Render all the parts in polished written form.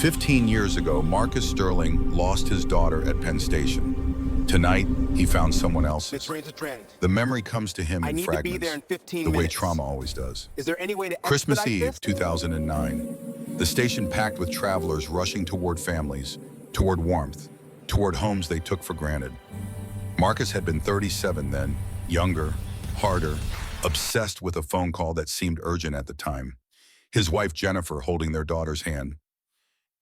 15 years ago, Marcus Sterling lost his daughter at Penn Station. Tonight, he found someone else's. The memory comes to him in fragments, the way trauma always does. Is there any way to Christmas expedite Eve, this? 2009. The station packed with travelers rushing toward families, toward warmth, toward homes they took for granted. Marcus had been 37 then, younger, harder, obsessed with a phone call that seemed urgent at the time. His wife Jennifer holding their daughter's hand.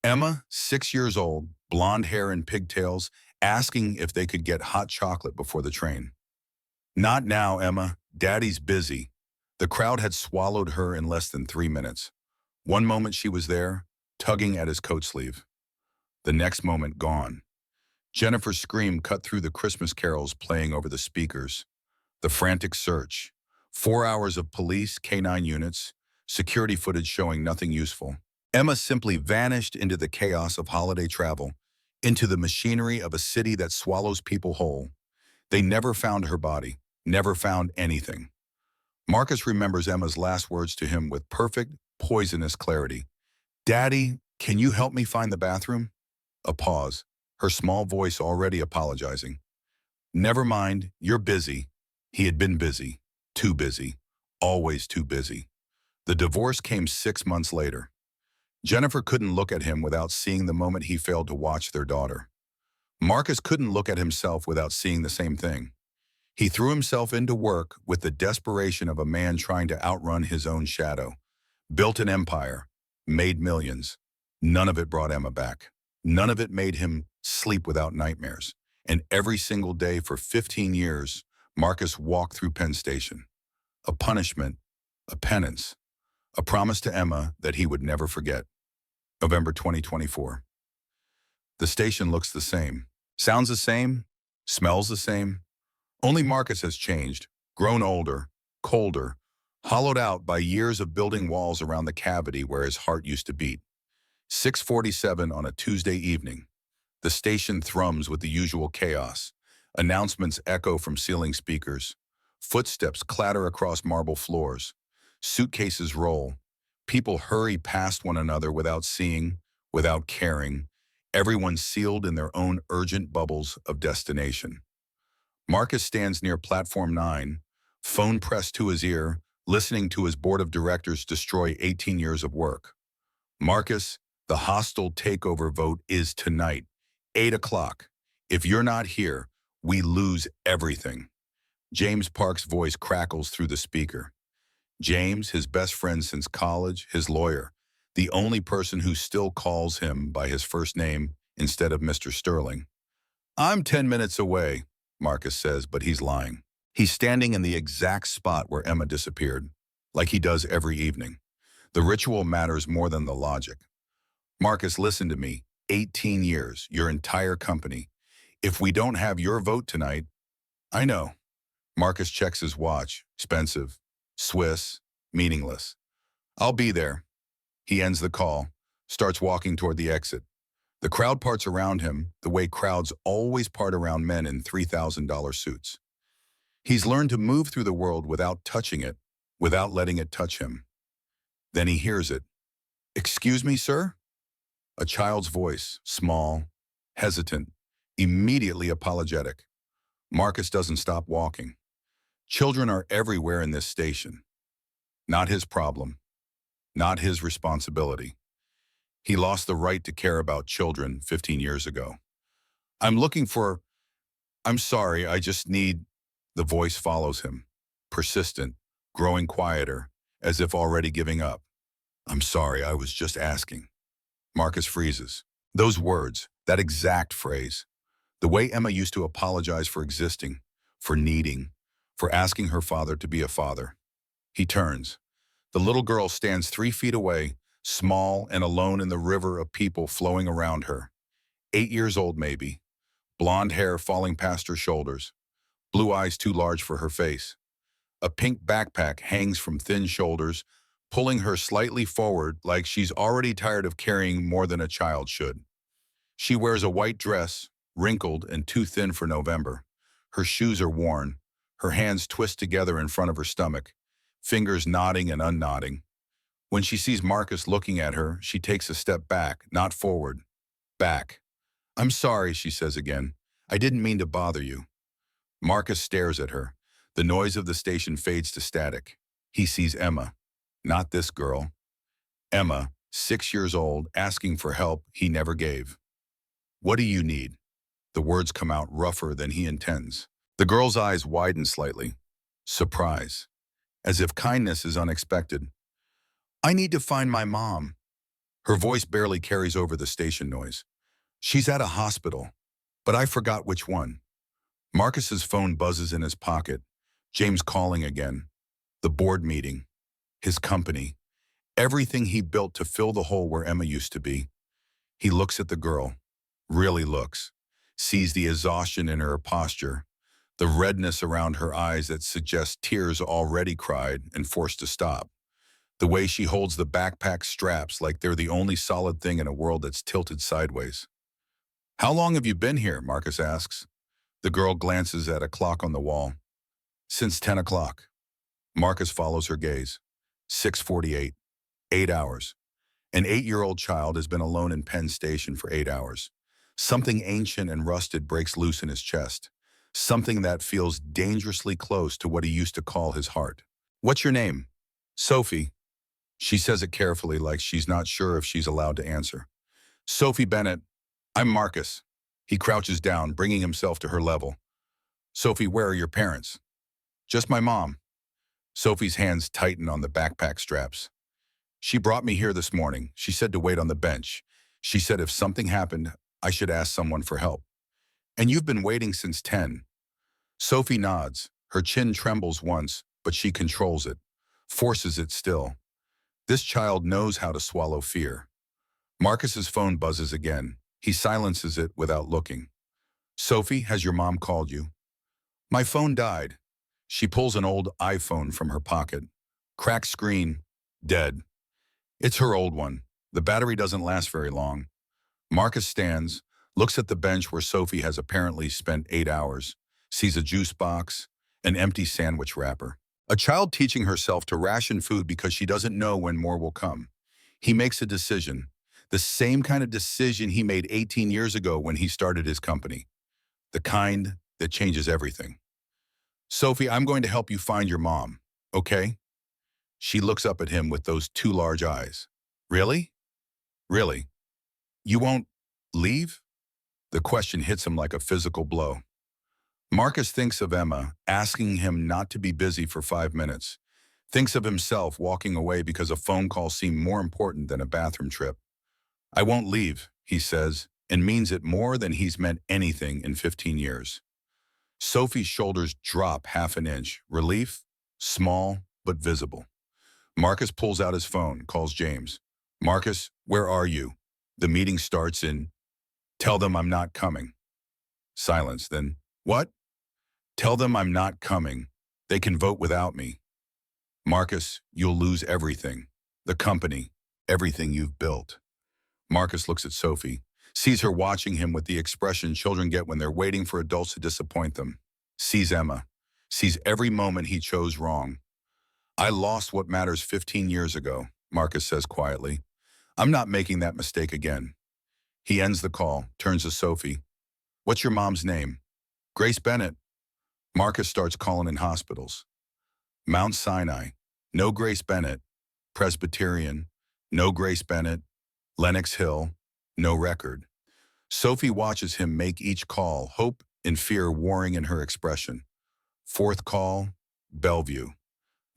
Emma, 6 years old, blonde hair and pigtails, asking if they could get hot chocolate before the train. Not now, Emma. Daddy's busy. The crowd had swallowed her in less than 3 minutes. One moment she was there, tugging at his coat sleeve. The next moment gone. Jennifer's scream cut through the Christmas carols playing over the speakers. The frantic search. 4 hours of police, K-9 units, security footage showing nothing useful. Emma simply vanished into the chaos of holiday travel, into the machinery of a city that swallows people whole. They never found her body, never found anything. Marcus remembers Emma's last words to him with perfect, poisonous clarity. "Daddy, can you help me find the bathroom?" A pause, her small voice already apologizing. "Never mind, you're busy." He had been busy, too busy, always too busy. The divorce came 6 months later. Jennifer couldn't look at him without seeing the moment he failed to watch their daughter. Marcus couldn't look at himself without seeing the same thing. He threw himself into work with the desperation of a man trying to outrun his own shadow. Built an empire, made millions. None of it brought Emma back. None of it made him sleep without nightmares. And every single day for 15 years, Marcus walked through Penn Station. A punishment, a penance, a promise to Emma that he would never forget. November 2024. The station looks the same, sounds the same, smells the same. Only Marcus has changed, grown older, colder, hollowed out by years of building walls around the cavity where his heart used to beat. 6:47 on a Tuesday evening. The station thrums with the usual chaos. Announcements echo from ceiling speakers. Footsteps clatter across marble floors. Suitcases roll. People hurry past one another without seeing, without caring. Everyone sealed in their own urgent bubbles of destination. Marcus stands near Platform 9, phone pressed to his ear, listening to his board of directors destroy 18 years of work. Marcus, the hostile takeover vote is tonight, 8 o'clock. If you're not here, we lose everything. James Park's voice crackles through the speaker. James, his best friend since college, his lawyer, the only person who still calls him by his first name instead of Mr. Sterling. "I'm 10 minutes away," Marcus says, but he's lying. He's standing in the exact spot where Emma disappeared, like he does every evening. The ritual matters more than the logic. "Marcus, listen to me. 18 years, your entire company. If we don't have your vote tonight..." "I know." Marcus checks his watch. Expensive. Swiss. Meaningless. "I'll be there." He ends the call, starts walking toward the exit. The crowd parts around him the way crowds always part around men in $3,000 suits. He's learned to move through the world without touching it, without letting it touch him. Then he hears it. "Excuse me, sir?" A child's voice, small, hesitant, immediately apologetic. Marcus doesn't stop walking. Children are everywhere in this station. Not his problem. Not his responsibility. He lost the right to care about children 15 years ago. "I'm sorry, I just need..." The voice follows him, persistent, growing quieter, as if already giving up. "I'm sorry, I was just asking." Marcus freezes. Those words, that exact phrase, the way Emma used to apologize for existing, for needing, for asking her father to be a father. He turns. The little girl stands 3 feet away, small and alone in the river of people flowing around her. 8 years old maybe, blonde hair falling past her shoulders, blue eyes too large for her face. A pink backpack hangs from thin shoulders, pulling her slightly forward like she's already tired of carrying more than a child should. She wears a white dress, wrinkled and too thin for November. Her shoes are worn, her hands twist together in front of her stomach, fingers knotting and unknotting. When she sees Marcus looking at her, she takes a step back, not forward. Back. "I'm sorry," she says again. "I didn't mean to bother you." Marcus stares at her. The noise of the station fades to static. He sees Emma. Not this girl. Emma, 6 years old, asking for help he never gave. "What do you need?" The words come out rougher than he intends. The girl's eyes widen slightly. Surprise. As if kindness is unexpected. "I need to find my mom." Her voice barely carries over the station noise. "She's at a hospital, but I forgot which one." Marcus's phone buzzes in his pocket. James calling again. The board meeting. His company. Everything he built to fill the hole where Emma used to be. He looks at the girl. Really looks. Sees the exhaustion in her posture. The redness around her eyes that suggests tears already cried and forced to stop. The way she holds the backpack straps like they're the only solid thing in a world that's tilted sideways. "How long have you been here?" Marcus asks. The girl glances at a clock on the wall. "Since 10 o'clock. Marcus follows her gaze. 6:48. 8 hours. An 8-year-old child has been alone in Penn Station for 8 hours. Something ancient and rusted breaks loose in his chest. Something that feels dangerously close to what he used to call his heart. "What's your name?" "Sophie." She says it carefully, like she's not sure if she's allowed to answer. "Sophie Bennett. I'm Marcus." He crouches down, bringing himself to her level. "Sophie, where are your parents?" "Just my mom." Sophie's hands tighten on the backpack straps. "She brought me here this morning. She said to wait on the bench. She said if something happened, I should ask someone for help." "And you've been waiting since 10. Sophie nods. Her chin trembles once, but she controls it, forces it still. This child knows how to swallow fear. Marcus's phone buzzes again. He silences it without looking. "Sophie, has your mom called you?" "My phone died." She pulls an old iPhone from her pocket. Cracked screen. Dead. It's her old one. The battery doesn't last very long. Marcus stands, looks at the bench where Sophie has apparently spent 8 hours, sees a juice box, an empty sandwich wrapper. A child teaching herself to ration food because she doesn't know when more will come. He makes a decision, the same kind of decision he made 18 years ago when he started his company. The kind that changes everything. "Sophie, I'm going to help you find your mom, okay?" She looks up at him with those two large eyes. "Really? Really? You won't leave?" The question hits him like a physical blow. Marcus thinks of Emma asking him not to be busy for 5 minutes. Thinks of himself walking away because a phone call seemed more important than a bathroom trip. "I won't leave," he says, and means it more than he's meant anything in 15 years. Sophie's shoulders drop half an inch. Relief, small but visible. Marcus pulls out his phone, calls James. "Marcus, where are you?" The meeting starts in, "Tell them I'm not coming." Silence, then, "What?" "Tell them I'm not coming. They can vote without me." "Marcus, you'll lose everything. The company, everything you've built." Marcus looks at Sophie, sees her watching him with the expression children get when they're waiting for adults to disappoint them. Sees Emma, sees every moment he chose wrong. "I lost what matters 15 years ago, Marcus says quietly. "I'm not making that mistake again." He ends the call, turns to Sophie. "What's your mom's name?" "Grace Bennett." Marcus starts calling in hospitals. Mount Sinai, no Grace Bennett. Presbyterian, no Grace Bennett. Lenox Hill, no record. Sophie watches him make each call, hope and fear warring in her expression. Fourth call, Bellevue.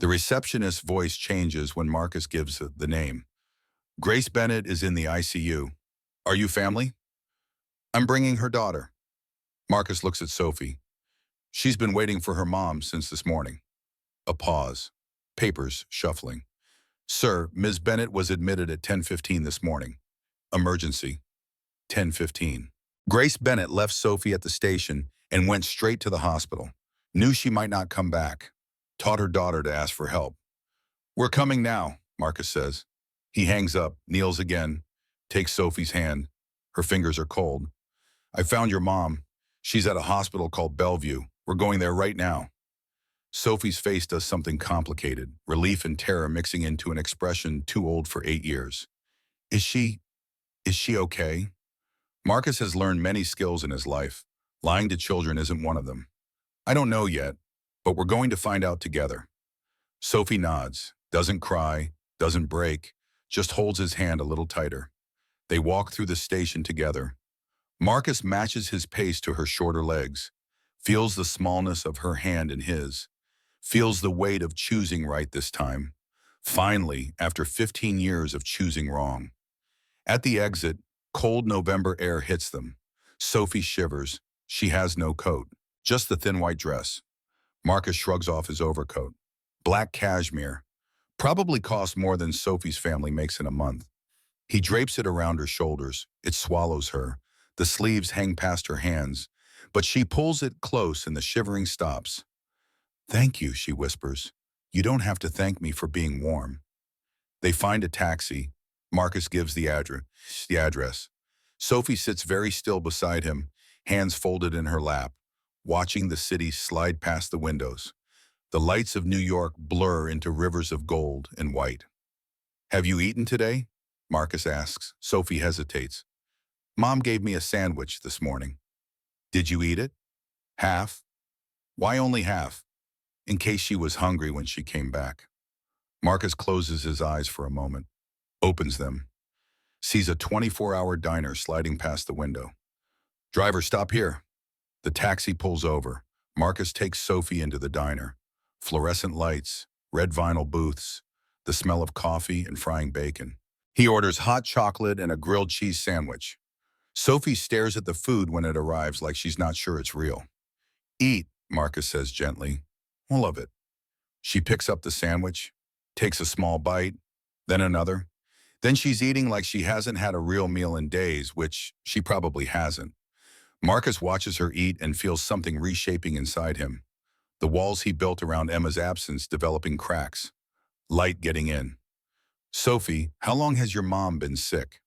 The receptionist's voice changes when Marcus gives the name. "Grace Bennett is in the ICU. Are you family?" "I'm bringing her daughter." Marcus looks at Sophie. "She's been waiting for her mom since this morning." A pause. Papers shuffling. "Sir, Ms. Bennett was admitted at 10:15 this morning. Emergency. 10:15. Grace Bennett left Sophie at the station and went straight to the hospital. Knew she might not come back. Taught her daughter to ask for help. "We're coming now," Marcus says. He hangs up, kneels again, takes Sophie's hand. Her fingers are cold. "I found your mom. She's at a hospital called Bellevue. We're going there right now." Sophie's face does something complicated, relief and terror mixing into an expression too old for 8 years. Is she, is she okay? Marcus has learned many skills in his life. Lying to children isn't one of them. I don't know yet, but we're going to find out together. Sophie nods, doesn't cry, doesn't break, just holds his hand a little tighter. They walk through the station together. Marcus matches his pace to her shorter legs, feels the smallness of her hand in his, feels the weight of choosing right this time. Finally, after 15 years of choosing wrong. At the exit, cold November air hits them. Sophie shivers. She has no coat, just the thin white dress. Marcus shrugs off his overcoat. Black cashmere. Probably cost more than Sophie's family makes in a month. He drapes it around her shoulders. It swallows her. The sleeves hang past her hands, but she pulls it close and the shivering stops. Thank you, she whispers. You don't have to thank me for being warm. They find a taxi. Marcus gives the address. Sophie sits very still beside him, hands folded in her lap, watching the city slide past the windows. The lights of New York blur into rivers of gold and white. Have you eaten today? Marcus asks. Sophie hesitates. Mom gave me a sandwich this morning. Did you eat it? Half? Why only half? In case she was hungry when she came back. Marcus closes his eyes for a moment, opens them, sees a 24-hour diner sliding past the window. Driver, stop here. The taxi pulls over. Marcus takes Sophie into the diner. Fluorescent lights, red vinyl booths, the smell of coffee and frying bacon. He orders hot chocolate and a grilled cheese sandwich. Sophie stares at the food when it arrives like she's not sure it's real. Eat, Marcus says gently. All of it. She picks up the sandwich, takes a small bite, then another. Then she's eating like she hasn't had a real meal in days, which she probably hasn't. Marcus watches her eat and feels something reshaping inside him. The walls he built around Emma's absence developing cracks. Light getting in. Sophie, how long has your mom been sick?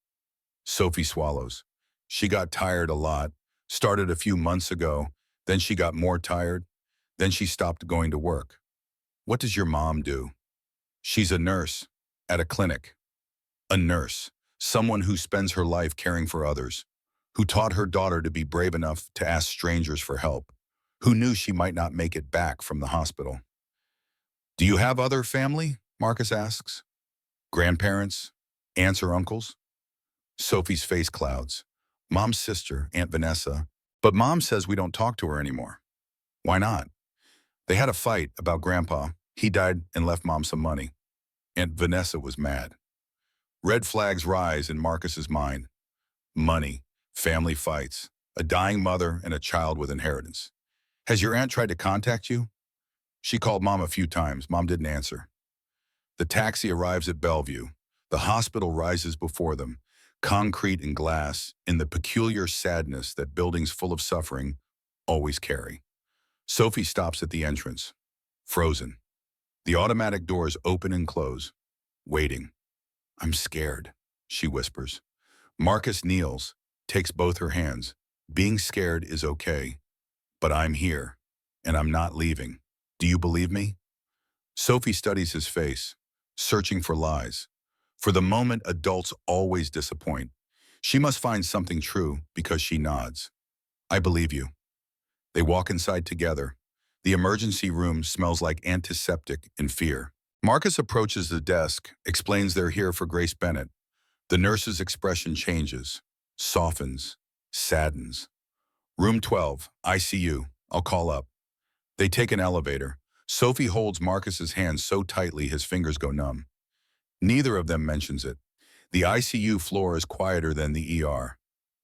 Sophie swallows. She got tired a lot, started a few months ago, then she got more tired, then she stopped going to work. What does your mom do? She's a nurse at a clinic. A nurse, someone who spends her life caring for others, who taught her daughter to be brave enough to ask strangers for help, who knew she might not make it back from the hospital. Do you have other family? Marcus asks. Grandparents? Aunts or uncles? Sophie's face clouds. Mom's sister, Aunt Vanessa, but Mom says we don't talk to her anymore. Why not? They had a fight about Grandpa. He died and left Mom some money. Aunt Vanessa was mad. Red flags rise in Marcus's mind. Money, family fights, a dying mother and a child with inheritance. Has your aunt tried to contact you? She called Mom a few times. Mom didn't answer. The taxi arrives at Bellevue. The hospital rises before them, concrete and glass, in the peculiar sadness that buildings full of suffering always carry. Sophie stops at the entrance, frozen. The automatic doors open and close, waiting. I'm scared, she whispers. Marcus kneels, takes both her hands. Being scared is okay, but I'm here, and I'm not leaving. Do you believe me? Sophie studies his face, searching for lies. For the moment, adults always disappoint. She must find something true because she nods. I believe you. They walk inside together. The emergency room smells like antiseptic and fear. Marcus approaches the desk, explains they're here for Grace Bennett. The nurse's expression changes, softens, saddens. Room 12, ICU. I'll call up. They take an elevator. Sophie holds Marcus's hand so tightly his fingers go numb. Neither of them mentions it. The ICU floor is quieter than the ER.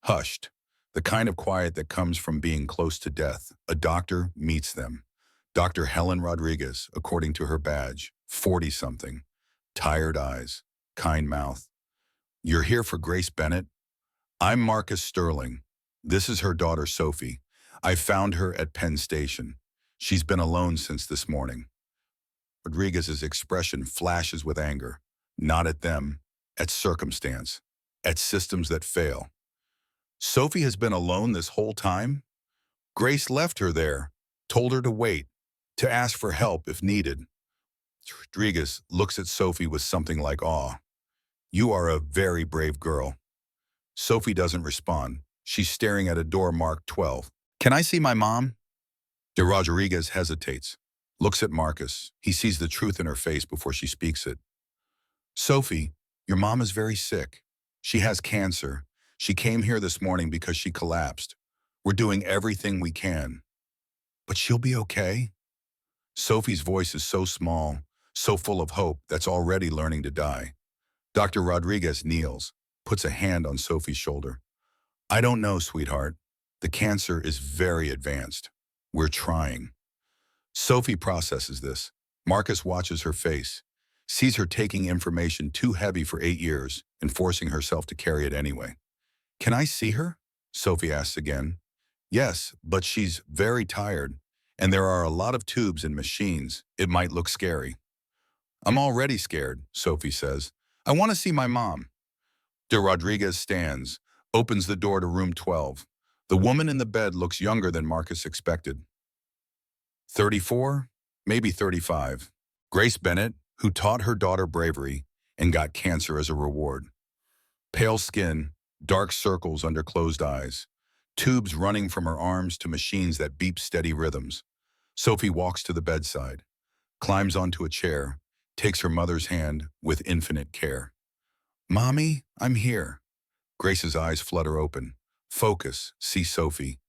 Hushed. The kind of quiet that comes from being close to death. A doctor meets them. Dr. Helen Rodriguez, according to her badge, 40-something. Tired eyes, kind mouth. You're here for Grace Bennett? I'm Marcus Sterling. This is her daughter, Sophie. I found her at Penn Station. She's been alone since this morning. Rodriguez's expression flashes with anger. Not at them, at circumstance, at systems that fail. Sophie has been alone this whole time? Grace left her there, told her to wait, to ask for help if needed. Rodriguez looks at Sophie with something like awe. You are a very brave girl. Sophie doesn't respond. She's staring at a door marked 12. Can I see my mom? De Rodriguez hesitates, looks at Marcus. He sees the truth in her face before she speaks it. Sophie, your mom is very sick. She has cancer. She came here this morning because she collapsed. We're doing everything we can. But she'll be okay? Sophie's voice is so small, so full of hope that's already learning to die. Dr. Rodriguez kneels, puts a hand on Sophie's shoulder. I don't know, sweetheart. The cancer is very advanced. We're trying. Sophie processes this. Marcus watches her face, sees her taking information too heavy for 8 years and forcing herself to carry it anyway. Can I see her? Sophie asks again. Yes, but she's very tired, and there are a lot of tubes and machines. It might look scary. I'm already scared, Sophie says. I want to see my mom. De Rodriguez stands, opens the door to room 12. The woman in the bed looks younger than Marcus expected. 34, maybe 35. Grace Bennett, who taught her daughter bravery and got cancer as a reward. Pale skin, dark circles under closed eyes, tubes running from her arms to machines that beep steady rhythms. Sophie walks to the bedside, climbs onto a chair, takes her mother's hand with infinite care. Mommy, I'm here. Grace's eyes flutter open. Focus, see Sophie.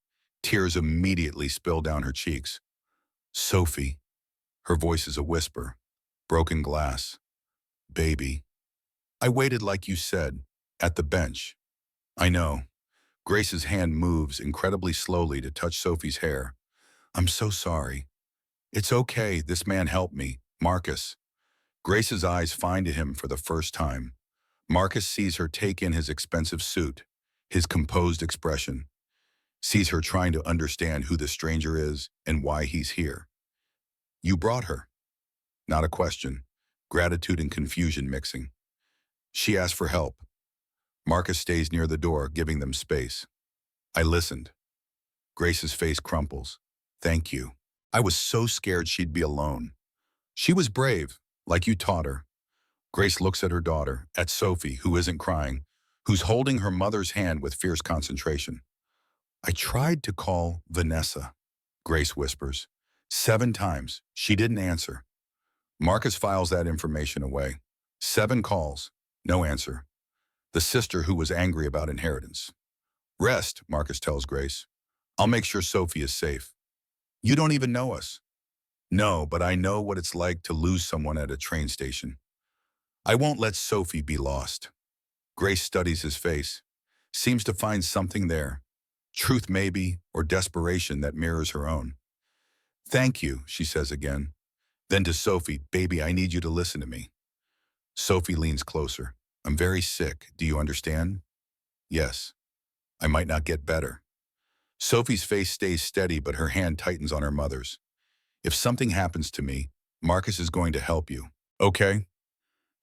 Tears immediately spill down her cheeks. Sophie. Her voice is a whisper. Broken glass. Baby. I waited like you said, at the bench. I know. Grace's hand moves incredibly slowly to touch Sophie's hair. I'm so sorry. It's okay, this man helped me, Marcus. Grace's eyes find him for the first time. Marcus sees her take in his expensive suit, his composed expression, sees her trying to understand who the stranger is and why he's here. You brought her. Not a question. Gratitude and confusion mixing. She asked for help. Marcus stays near the door, giving them space. I listened. Grace's face crumples. Thank you. I was so scared she'd be alone. She was brave, like you taught her. Grace looks at her daughter, at Sophie, who isn't crying, who's holding her mother's hand with fierce concentration. I tried to call Vanessa, Grace whispers. 7 times. She didn't answer. Marcus files that information away. 7 calls. No answer. The sister who was angry about inheritance. Rest, Marcus tells Grace. I'll make sure Sophie is safe. You don't even know us. No, but I know what it's like to lose someone at a train station. I won't let Sophie be lost. Grace studies his face, seems to find something there. Truth maybe, or desperation that mirrors her own. Thank you, she says again. Then to Sophie, baby, I need you to listen to me. Sophie leans closer. I'm very sick, do you understand? Yes. I might not get better. Sophie's face stays steady, but her hand tightens on her mother's. If something happens to me, Marcus is going to help you. Okay?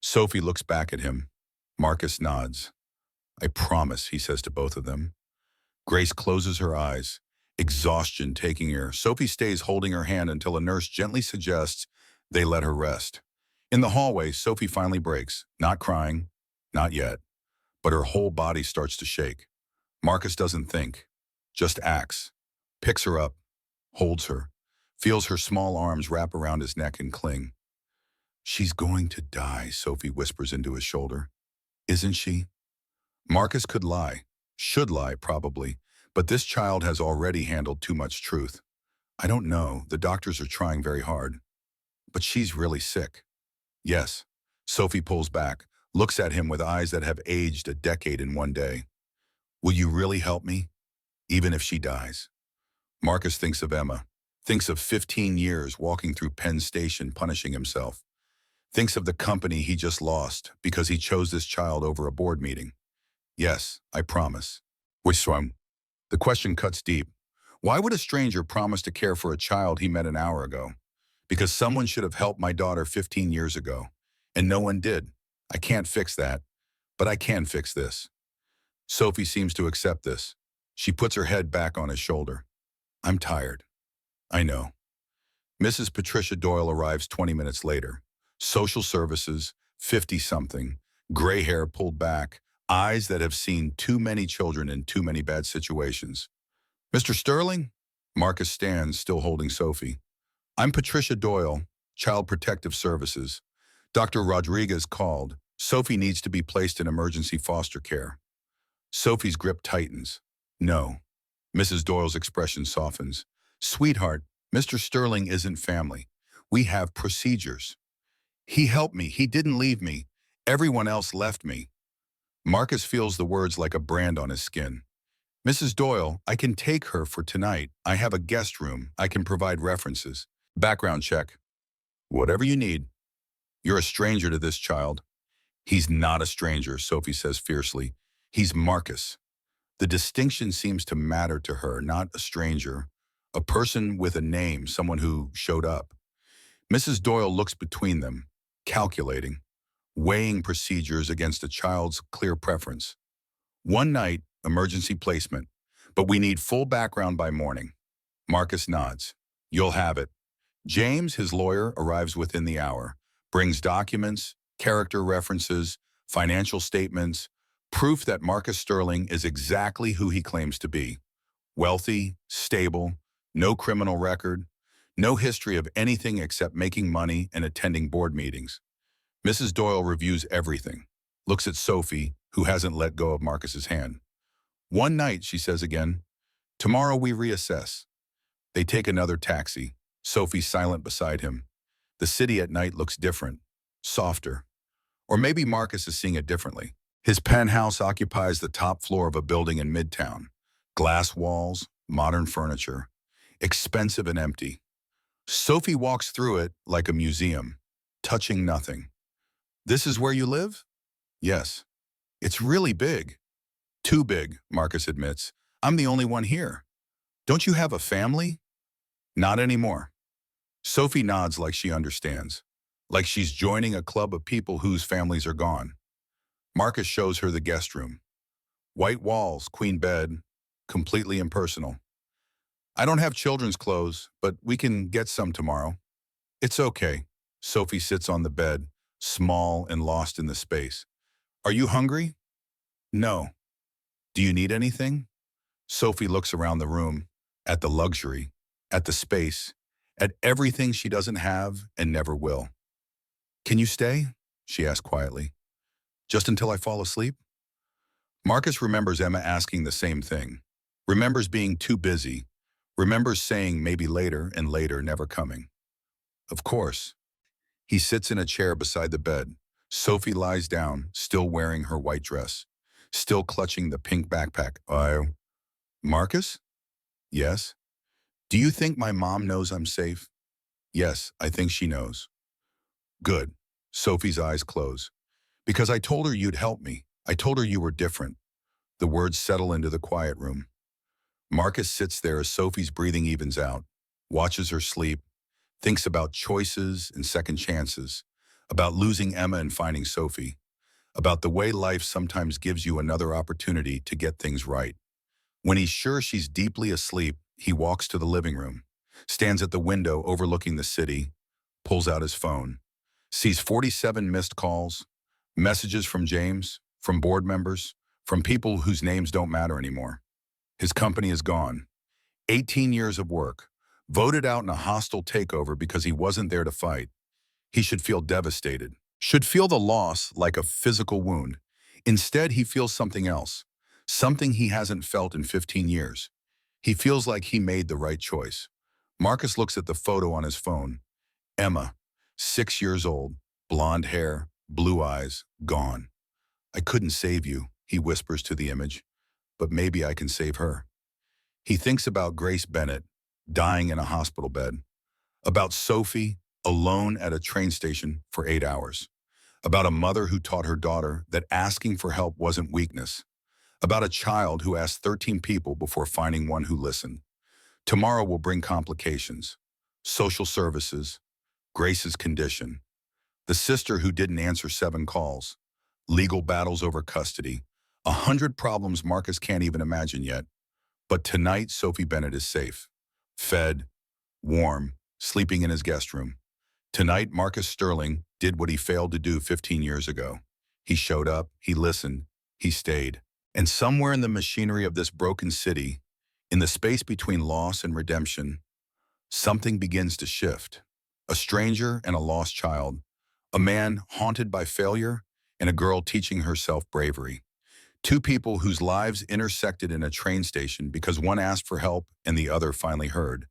Sophie looks back at him. Marcus nods. I promise, he says to both of them. Grace closes her eyes, exhaustion taking her. Sophie stays holding her hand until a nurse gently suggests they let her rest. In the hallway, Sophie finally breaks, not crying, not yet, but her whole body starts to shake. Marcus doesn't think, just acts, picks her up, holds her, feels her small arms wrap around his neck and cling. She's going to die, Sophie whispers into his shoulder. Isn't she? Marcus could lie, should lie probably, but this child has already handled too much truth. I don't know, the doctors are trying very hard. But she's really sick. Yes. Sophie pulls back, looks at him with eyes that have aged a decade in one day. Will you really help me? Even if she dies. Marcus thinks of Emma, thinks of 15 years walking through Penn Station punishing himself. Thinks of the company he just lost because he chose this child over a board meeting. Yes, I promise. Wishwam. The question cuts deep. Why would a stranger promise to care for a child he met an hour ago? Because someone should have helped my daughter 15 years ago, and no one did. I can't fix that, but I can fix this. Sophie seems to accept this. She puts her head back on his shoulder. I'm tired. I know. Mrs. Patricia Doyle arrives 20 minutes later. Social services, 50-something, gray hair pulled back, eyes that have seen too many children in too many bad situations. Mr. Sterling? Marcus stands, still holding Sophie. I'm Patricia Doyle, Child Protective Services. Dr. Rodriguez called. Sophie needs to be placed in emergency foster care. Sophie's grip tightens. No. Mrs. Doyle's expression softens. Sweetheart, Mr. Sterling isn't family. We have procedures. He helped me. He didn't leave me. Everyone else left me. Marcus feels the words like a brand on his skin. Mrs. Doyle, I can take her for tonight. I have a guest room. I can provide references. Background check. Whatever you need. You're a stranger to this child. He's not a stranger, Sophie says fiercely. He's Marcus. The distinction seems to matter to her, not a stranger. A person with a name, someone who showed up. Mrs. Doyle looks between them, calculating, weighing procedures against a child's clear preference. One night, emergency placement, but we need full background by morning. Marcus nods. You'll have it. James, his lawyer, arrives within the hour, brings documents, character references, financial statements, proof that Marcus Sterling is exactly who he claims to be. Wealthy, stable, no criminal record, no history of anything except making money and attending board meetings. Mrs. Doyle reviews everything, looks at Sophie, who hasn't let go of Marcus's hand. One night, she says again, tomorrow we reassess. They take another taxi. Sophie's silent beside him. The city at night looks different, softer. Or maybe Marcus is seeing it differently. His penthouse occupies the top floor of a building in Midtown. Glass walls, modern furniture, expensive and empty. Sophie walks through it like a museum, touching nothing. This is where you live? Yes. It's really big. Too big, Marcus admits. I'm the only one here. Don't you have a family? Not anymore. Sophie nods like she understands, like she's joining a club of people whose families are gone. Marcus shows her the guest room. White walls, queen bed, completely impersonal. I don't have children's clothes, but we can get some tomorrow. It's okay. Sophie sits on the bed, small and lost in the space. Are you hungry? No. Do you need anything? Sophie looks around the room, at the luxury, at the space, at everything she doesn't have and never will. Can you stay? She asks quietly. Just until I fall asleep? Marcus remembers Emma asking the same thing, remembers being too busy, remembers saying maybe later and later never coming. Of course. He sits in a chair beside the bed. Sophie lies down, still wearing her white dress, still clutching the pink backpack. Marcus? Yes. Do you think my mom knows I'm safe? Yes, I think she knows. Good. Sophie's eyes close. Because I told her you'd help me. I told her you were different. The words settle into the quiet room. Marcus sits there as Sophie's breathing evens out, watches her sleep, thinks about choices and second chances, about losing Emma and finding Sophie, about the way life sometimes gives you another opportunity to get things right. When he's sure she's deeply asleep, he walks to the living room, stands at the window overlooking the city, pulls out his phone, sees 47 missed calls, messages from James, from board members, from people whose names don't matter anymore. His company is gone. 18 years of work, voted out in a hostile takeover because he wasn't there to fight. He should feel devastated, should feel the loss like a physical wound. Instead, he feels something else, something he hasn't felt in 15 years. He feels like he made the right choice. Marcus looks at the photo on his phone. Emma, 6 years old, blonde hair, blue eyes, gone. I couldn't save you, he whispers to the image, but maybe I can save her. He thinks about Grace Bennett, dying in a hospital bed, about Sophie, alone at a train station for 8 hours, about a mother who taught her daughter that asking for help wasn't weakness, about a child who asked 13 people before finding one who listened. Tomorrow will bring complications, social services, Grace's condition, the sister who didn't answer 7 calls, legal battles over custody, 100 problems Marcus can't even imagine yet. But tonight, Sophie Bennett is safe, fed, warm, sleeping in his guest room. Tonight, Marcus Sterling did what he failed to do 15 years ago. He showed up, he listened, he stayed. And somewhere in the machinery of this broken city, in the space between loss and redemption, something begins to shift. A stranger and a lost child, a man haunted by failure, and a girl teaching herself bravery. Two people whose lives intersected in a train station because one asked for help and the other finally heard.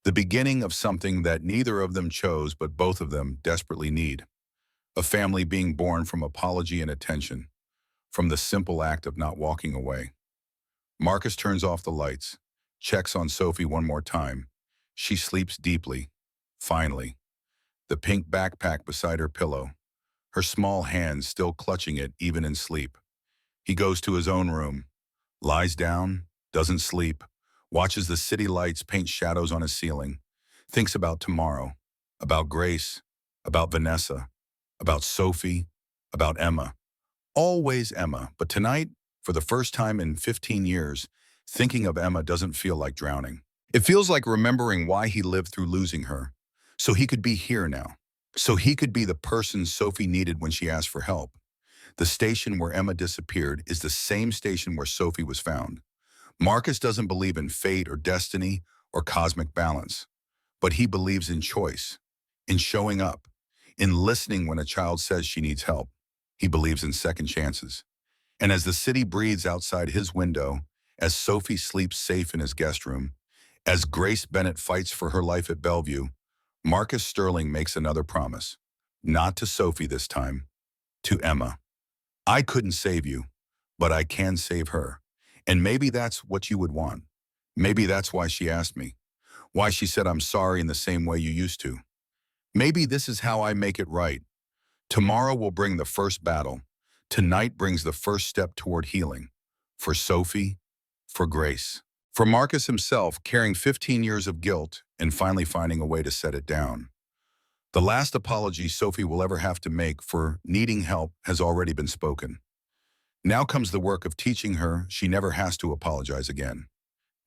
The beginning of something that neither of them chose but both of them desperately need. A family being born from apology and attention, from the simple act of not walking away. Marcus turns off the lights, checks on Sophie one more time. She sleeps deeply, finally. The pink backpack beside her pillow, her small hands still clutching it even in sleep. He goes to his own room, lies down, doesn't sleep, watches the city lights paint shadows on his ceiling, thinks about tomorrow, about Grace, about Vanessa, about Sophie, about Emma. Always Emma, but tonight, for the first time in 15 years, thinking of Emma doesn't feel like drowning. It feels like remembering why he lived through losing her, so he could be here now, so he could be the person Sophie needed when she asked for help. The station where Emma disappeared is the same station where Sophie was found. Marcus doesn't believe in fate or destiny or cosmic balance, but he believes in choice, in showing up, in listening when a child says she needs help. He believes in second chances. And as the city breathes outside his window, as Sophie sleeps safe in his guest room, as Grace Bennett fights for her life at Bellevue, Marcus Sterling makes another promise. Not to Sophie this time, to Emma. I couldn't save you, but I can save her. And maybe that's what you would want. Maybe that's why she asked me. Why she said I'm sorry in the same way you used to. Maybe this is how I make it right. Tomorrow will bring the first battle. Tonight brings the first step toward healing. For Sophie, for Grace. For Marcus himself, carrying 15 years of guilt and finally finding a way to set it down. The last apology Sophie will ever have to make for needing help has already been spoken. Now comes the work of teaching her she never has to apologize again.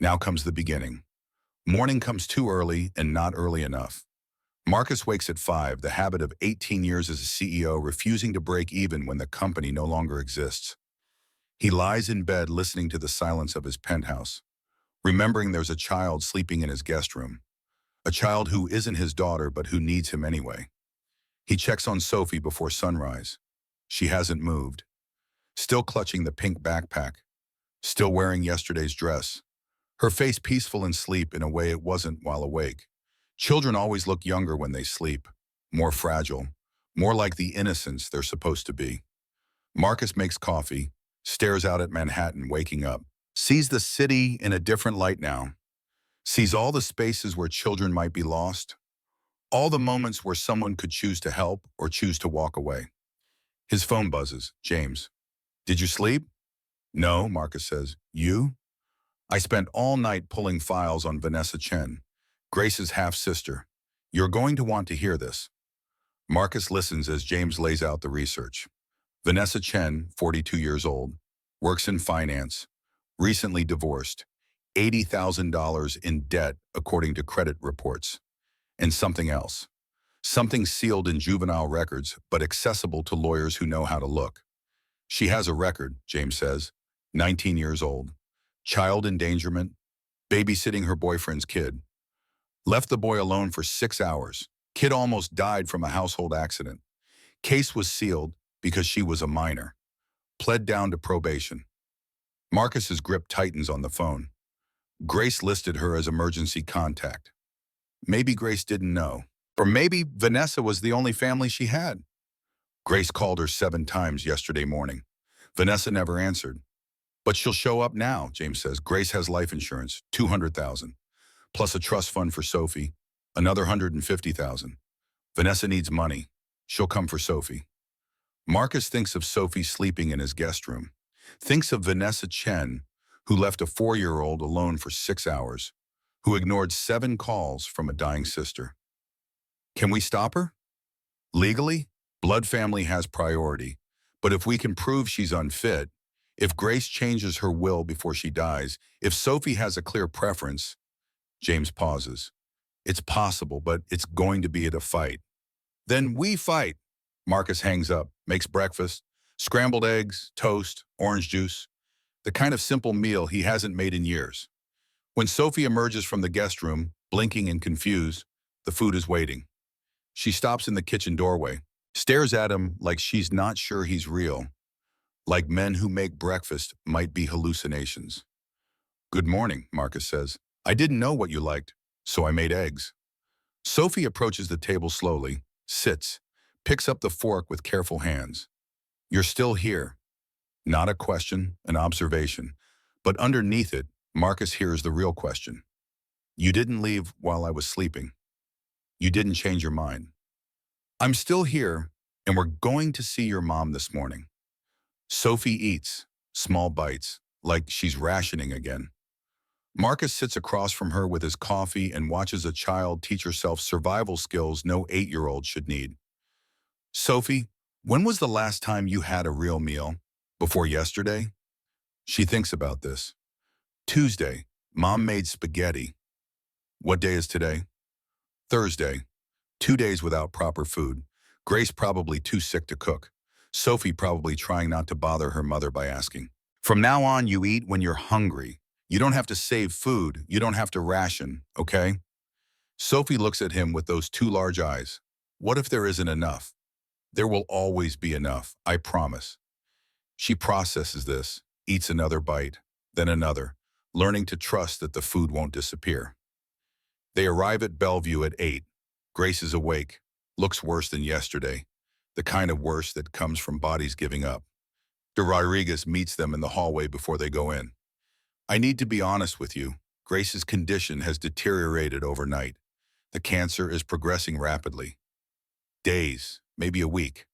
Now comes the beginning. Morning comes too early and not early enough. Marcus wakes at 5, the habit of 18 years as a CEO, refusing to break even when the company no longer exists. He lies in bed listening to the silence of his penthouse, remembering there's a child sleeping in his guest room. A child who isn't his daughter but who needs him anyway. He checks on Sophie before sunrise. She hasn't moved. Still clutching the pink backpack. Still wearing yesterday's dress. Her face peaceful in sleep in a way it wasn't while awake. Children always look younger when they sleep. More fragile. More like the innocence they're supposed to be. Marcus makes coffee, stares out at Manhattan waking up. Sees the city in a different light now. Sees all the spaces where children might be lost. All the moments where someone could choose to help or choose to walk away. His phone buzzes. James. Did you sleep? No, Marcus says. You? I spent all night pulling files on Vanessa Chen, Grace's half-sister. You're going to want to hear this. Marcus listens as James lays out the research. Vanessa Chen, 42 years old, works in finance, recently divorced, $80,000 in debt according to credit reports. And something else. Something sealed in juvenile records, but accessible to lawyers who know how to look. She has a record, James says, 19 years old. Child endangerment, babysitting her boyfriend's kid. Left the boy alone for 6 hours. Kid almost died from a household accident. Case was sealed because she was a minor. Pled down to probation. Marcus's grip tightens on the phone. Grace listed her as emergency contact. Maybe Grace didn't know. Or maybe Vanessa was the only family she had. Grace called her 7 times yesterday morning. Vanessa never answered. But she'll show up now, James says. Grace has life insurance, $200,000, plus a trust fund for Sophie, another $150,000. Vanessa needs money. She'll come for Sophie. Marcus thinks of Sophie sleeping in his guest room. Thinks of Vanessa Chen, who left a 4-year-old alone for 6 hours, who ignored 7 calls from a dying sister. Can we stop her? Legally, blood family has priority. But if we can prove she's unfit, if Grace changes her will before she dies, if Sophie has a clear preference, James pauses. It's possible, but it's going to be at a fight. Then we fight. Marcus hangs up, makes breakfast, scrambled eggs, toast, orange juice, the kind of simple meal he hasn't made in years. When Sophie emerges from the guest room, blinking and confused, the food is waiting. She stops in the kitchen doorway, stares at him like she's not sure he's real, like men who make breakfast might be hallucinations. Good morning, Marcus says. I didn't know what you liked, so I made eggs. Sophie approaches the table slowly, sits, picks up the fork with careful hands. You're still here. Not a question, an observation. But underneath it, Marcus hears the real question. You didn't leave while I was sleeping. You didn't change your mind. I'm still here, and we're going to see your mom this morning. Sophie eats, small bites, like she's rationing again. Marcus sits across from her with his coffee and watches a child teach herself survival skills no 8-year-old should need. Sophie, when was the last time you had a real meal? Before yesterday? She thinks about this. Tuesday, Mom made spaghetti. What day is today? Thursday. 2 days without proper food. Grace probably too sick to cook. Sophie probably trying not to bother her mother by asking. From now on, you eat when you're hungry. You don't have to save food. You don't have to ration, okay? Sophie looks at him with those two large eyes. What if there isn't enough? There will always be enough, I promise. She processes this, eats another bite, then another, learning to trust that the food won't disappear. They arrive at Bellevue at 8. Grace is awake, looks worse than yesterday, the kind of worse that comes from bodies giving up. De Rodriguez meets them in the hallway before they go in. I need to be honest with you. Grace's condition has deteriorated overnight. The cancer is progressing rapidly. Days, maybe a week.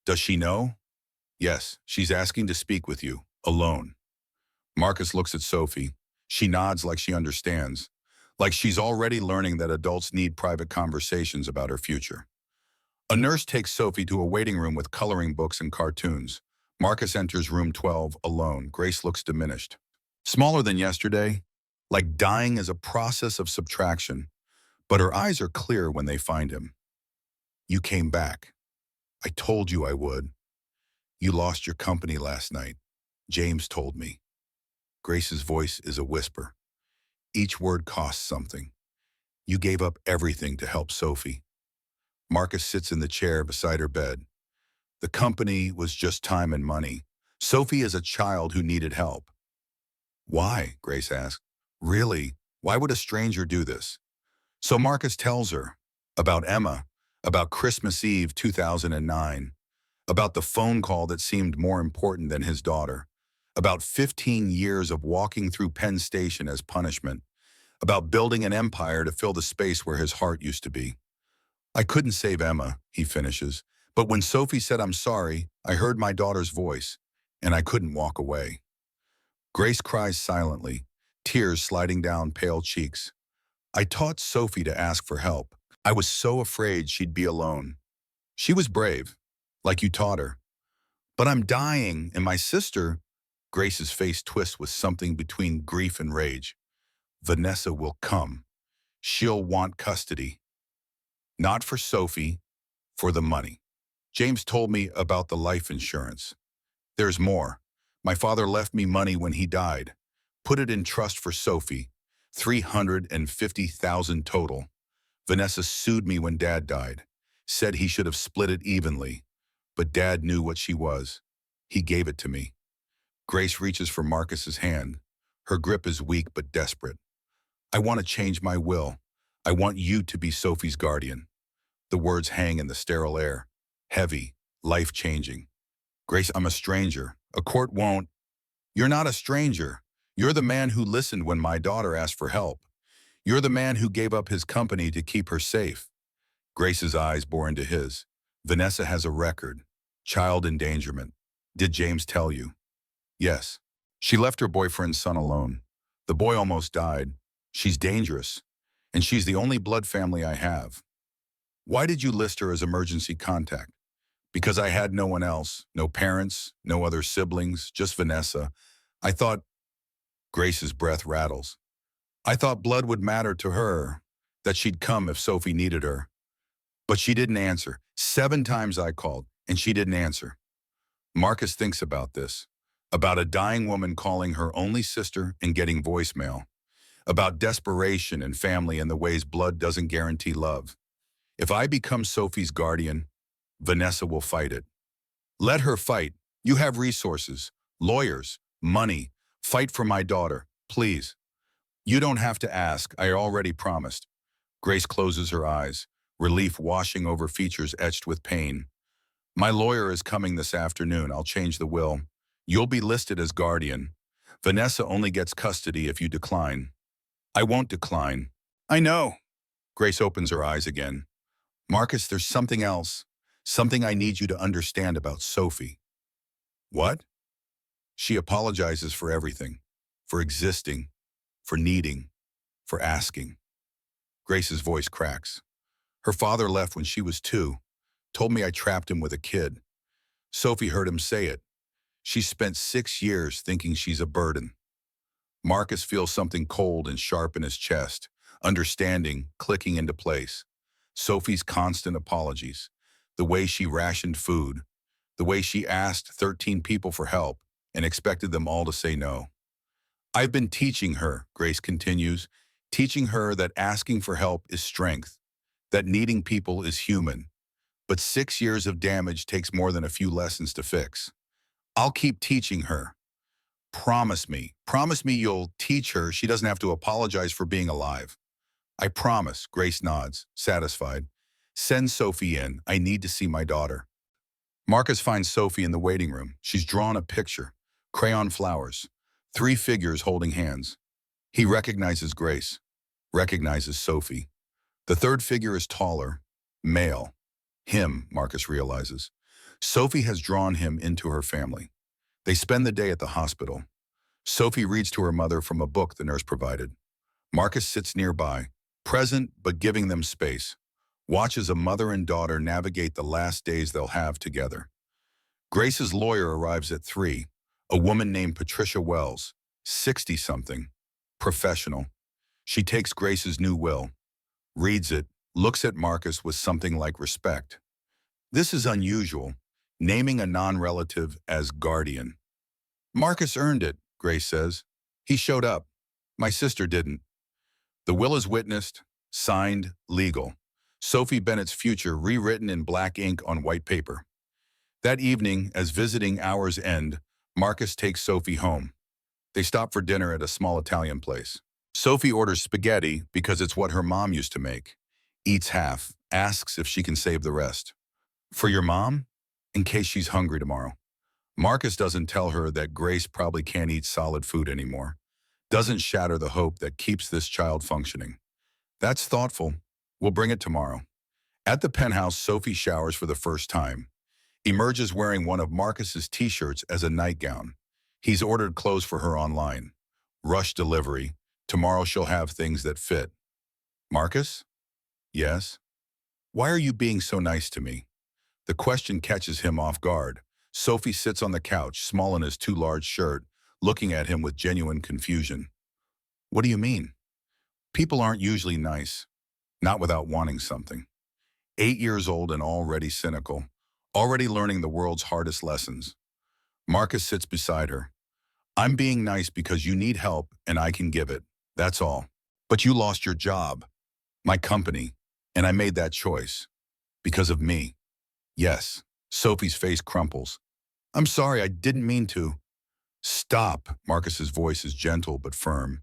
Does she know? Yes, she's asking to speak with you, alone. Marcus looks at Sophie. She nods like she understands, like she's already learning that adults need private conversations about her future. A nurse takes Sophie to a waiting room with coloring books and cartoons. Marcus enters room 12 alone. Grace looks diminished. Smaller than yesterday, like dying is a process of subtraction, but her eyes are clear when they find him. You came back. I told you I would. You lost your company last night. James told me. Grace's voice is a whisper. Each word costs something. You gave up everything to help Sophie. Marcus sits in the chair beside her bed. The company was just time and money. Sophie is a child who needed help. Why? Grace asked. Really? Why would a stranger do this? So Marcus tells her about Emma, about Christmas Eve 2009, about the phone call that seemed more important than his daughter, about 15 years of walking through Penn Station as punishment, about building an empire to fill the space where his heart used to be. I couldn't save Emma, he finishes, but when Sophie said I'm sorry, I heard my daughter's voice, and I couldn't walk away. Grace cries silently, tears sliding down pale cheeks. I taught Sophie to ask for help. I was so afraid she'd be alone. She was brave, like you taught her. But I'm dying, and my sister... Grace's face twists with something between grief and rage. Vanessa will come. She'll want custody. Not for Sophie, for the money. James told me about the life insurance. There's more. My father left me money when he died. Put it in trust for Sophie. $350,000 total. Vanessa sued me when Dad died. Said he should have split it evenly. But Dad knew what she was. He gave it to me. Grace reaches for Marcus's hand. Her grip is weak but desperate. I want to change my will. I want you to be Sophie's guardian. The words hang in the sterile air. Heavy, life-changing. Grace, I'm a stranger. A court won't. You're not a stranger. You're the man who listened when my daughter asked for help. You're the man who gave up his company to keep her safe. Grace's eyes bore into his. Vanessa has a record. Child endangerment. Did James tell you? Yes. She left her boyfriend's son alone. The boy almost died. She's dangerous. And she's the only blood family I have. Why did you list her as emergency contact? Because I had no one else. No parents, no other siblings, just Vanessa. I thought... Grace's breath rattles. I thought blood would matter to her. that she'd come if Sophie needed her. But she didn't answer. 7 times I called, and she didn't answer. Marcus thinks about this, about a dying woman calling her only sister and getting voicemail, about desperation and family and the ways blood doesn't guarantee love. If I become Sophie's guardian, Vanessa will fight it. Let her fight. You have resources, lawyers, money. Fight for my daughter, please. You don't have to ask. I already promised. Grace closes her eyes, relief washing over features etched with pain. My lawyer is coming this afternoon. I'll change the will. You'll be listed as guardian. Vanessa only gets custody if you decline. I won't decline. I know. Grace opens her eyes again. Marcus, there's something else. Something I need you to understand about Sophie. What? She apologizes for everything. For existing. For needing. For asking. Grace's voice cracks. Her father left when she was 2. Told me I trapped him with a kid. Sophie heard him say it. She spent 6 years thinking she's a burden. Marcus feels something cold and sharp in his chest, understanding clicking into place. Sophie's constant apologies, the way she rationed food, the way she asked 13 people for help and expected them all to say no. I've been teaching her, Grace continues, teaching her that asking for help is strength, that needing people is human. But 6 years of damage takes more than a few lessons to fix. I'll keep teaching her. Promise me you'll teach her she doesn't have to apologize for being alive. I promise, Grace nods, satisfied. Send Sophie in. I need to see my daughter. Marcus finds Sophie in the waiting room. She's drawn a picture, crayon flowers, 3 figures holding hands. He recognizes Grace, recognizes Sophie. The 3rd figure is taller, male. Him, Marcus realizes. Sophie has drawn him into her family. They spend the day at the hospital. Sophie reads to her mother from a book the nurse provided. Marcus sits nearby, present but giving them space, watches a mother and daughter navigate the last days they'll have together. Grace's lawyer arrives at 3, a woman named Patricia Wells, 60-something, professional. She takes Grace's new will, reads it, looks at Marcus with something like respect. This is unusual, naming a non-relative as guardian. Marcus earned it, Grace says. He showed up. My sister didn't. The will is witnessed, signed, legal. Sophie Bennett's future rewritten in black ink on white paper. That evening, as visiting hours end, Marcus takes Sophie home. They stop for dinner at a small Italian place. Sophie orders spaghetti because it's what her mom used to make. Eats half, asks if she can save the rest. For your mom? In case she's hungry tomorrow. Marcus doesn't tell her that Grace probably can't eat solid food anymore. Doesn't shatter the hope that keeps this child functioning. That's thoughtful. We'll bring it tomorrow. At the penthouse, Sophie showers for the first time. Emerges wearing one of Marcus's t-shirts as a nightgown. He's ordered clothes for her online. Rush delivery. Tomorrow she'll have things that fit. Marcus? Yes? Why are you being so nice to me? The question catches him off guard. Sophie sits on the couch, small in his too large shirt, looking at him with genuine confusion. What do you mean? People aren't usually nice, not without wanting something. 8 years old and already cynical, already learning the world's hardest lessons. Marcus sits beside her. I'm being nice because you need help and I can give it. That's all. But you lost your job, my company, and I made that choice. Because of me. Yes. Sophie's face crumples. I'm sorry, I didn't mean to. Stop. Marcus's voice is gentle but firm.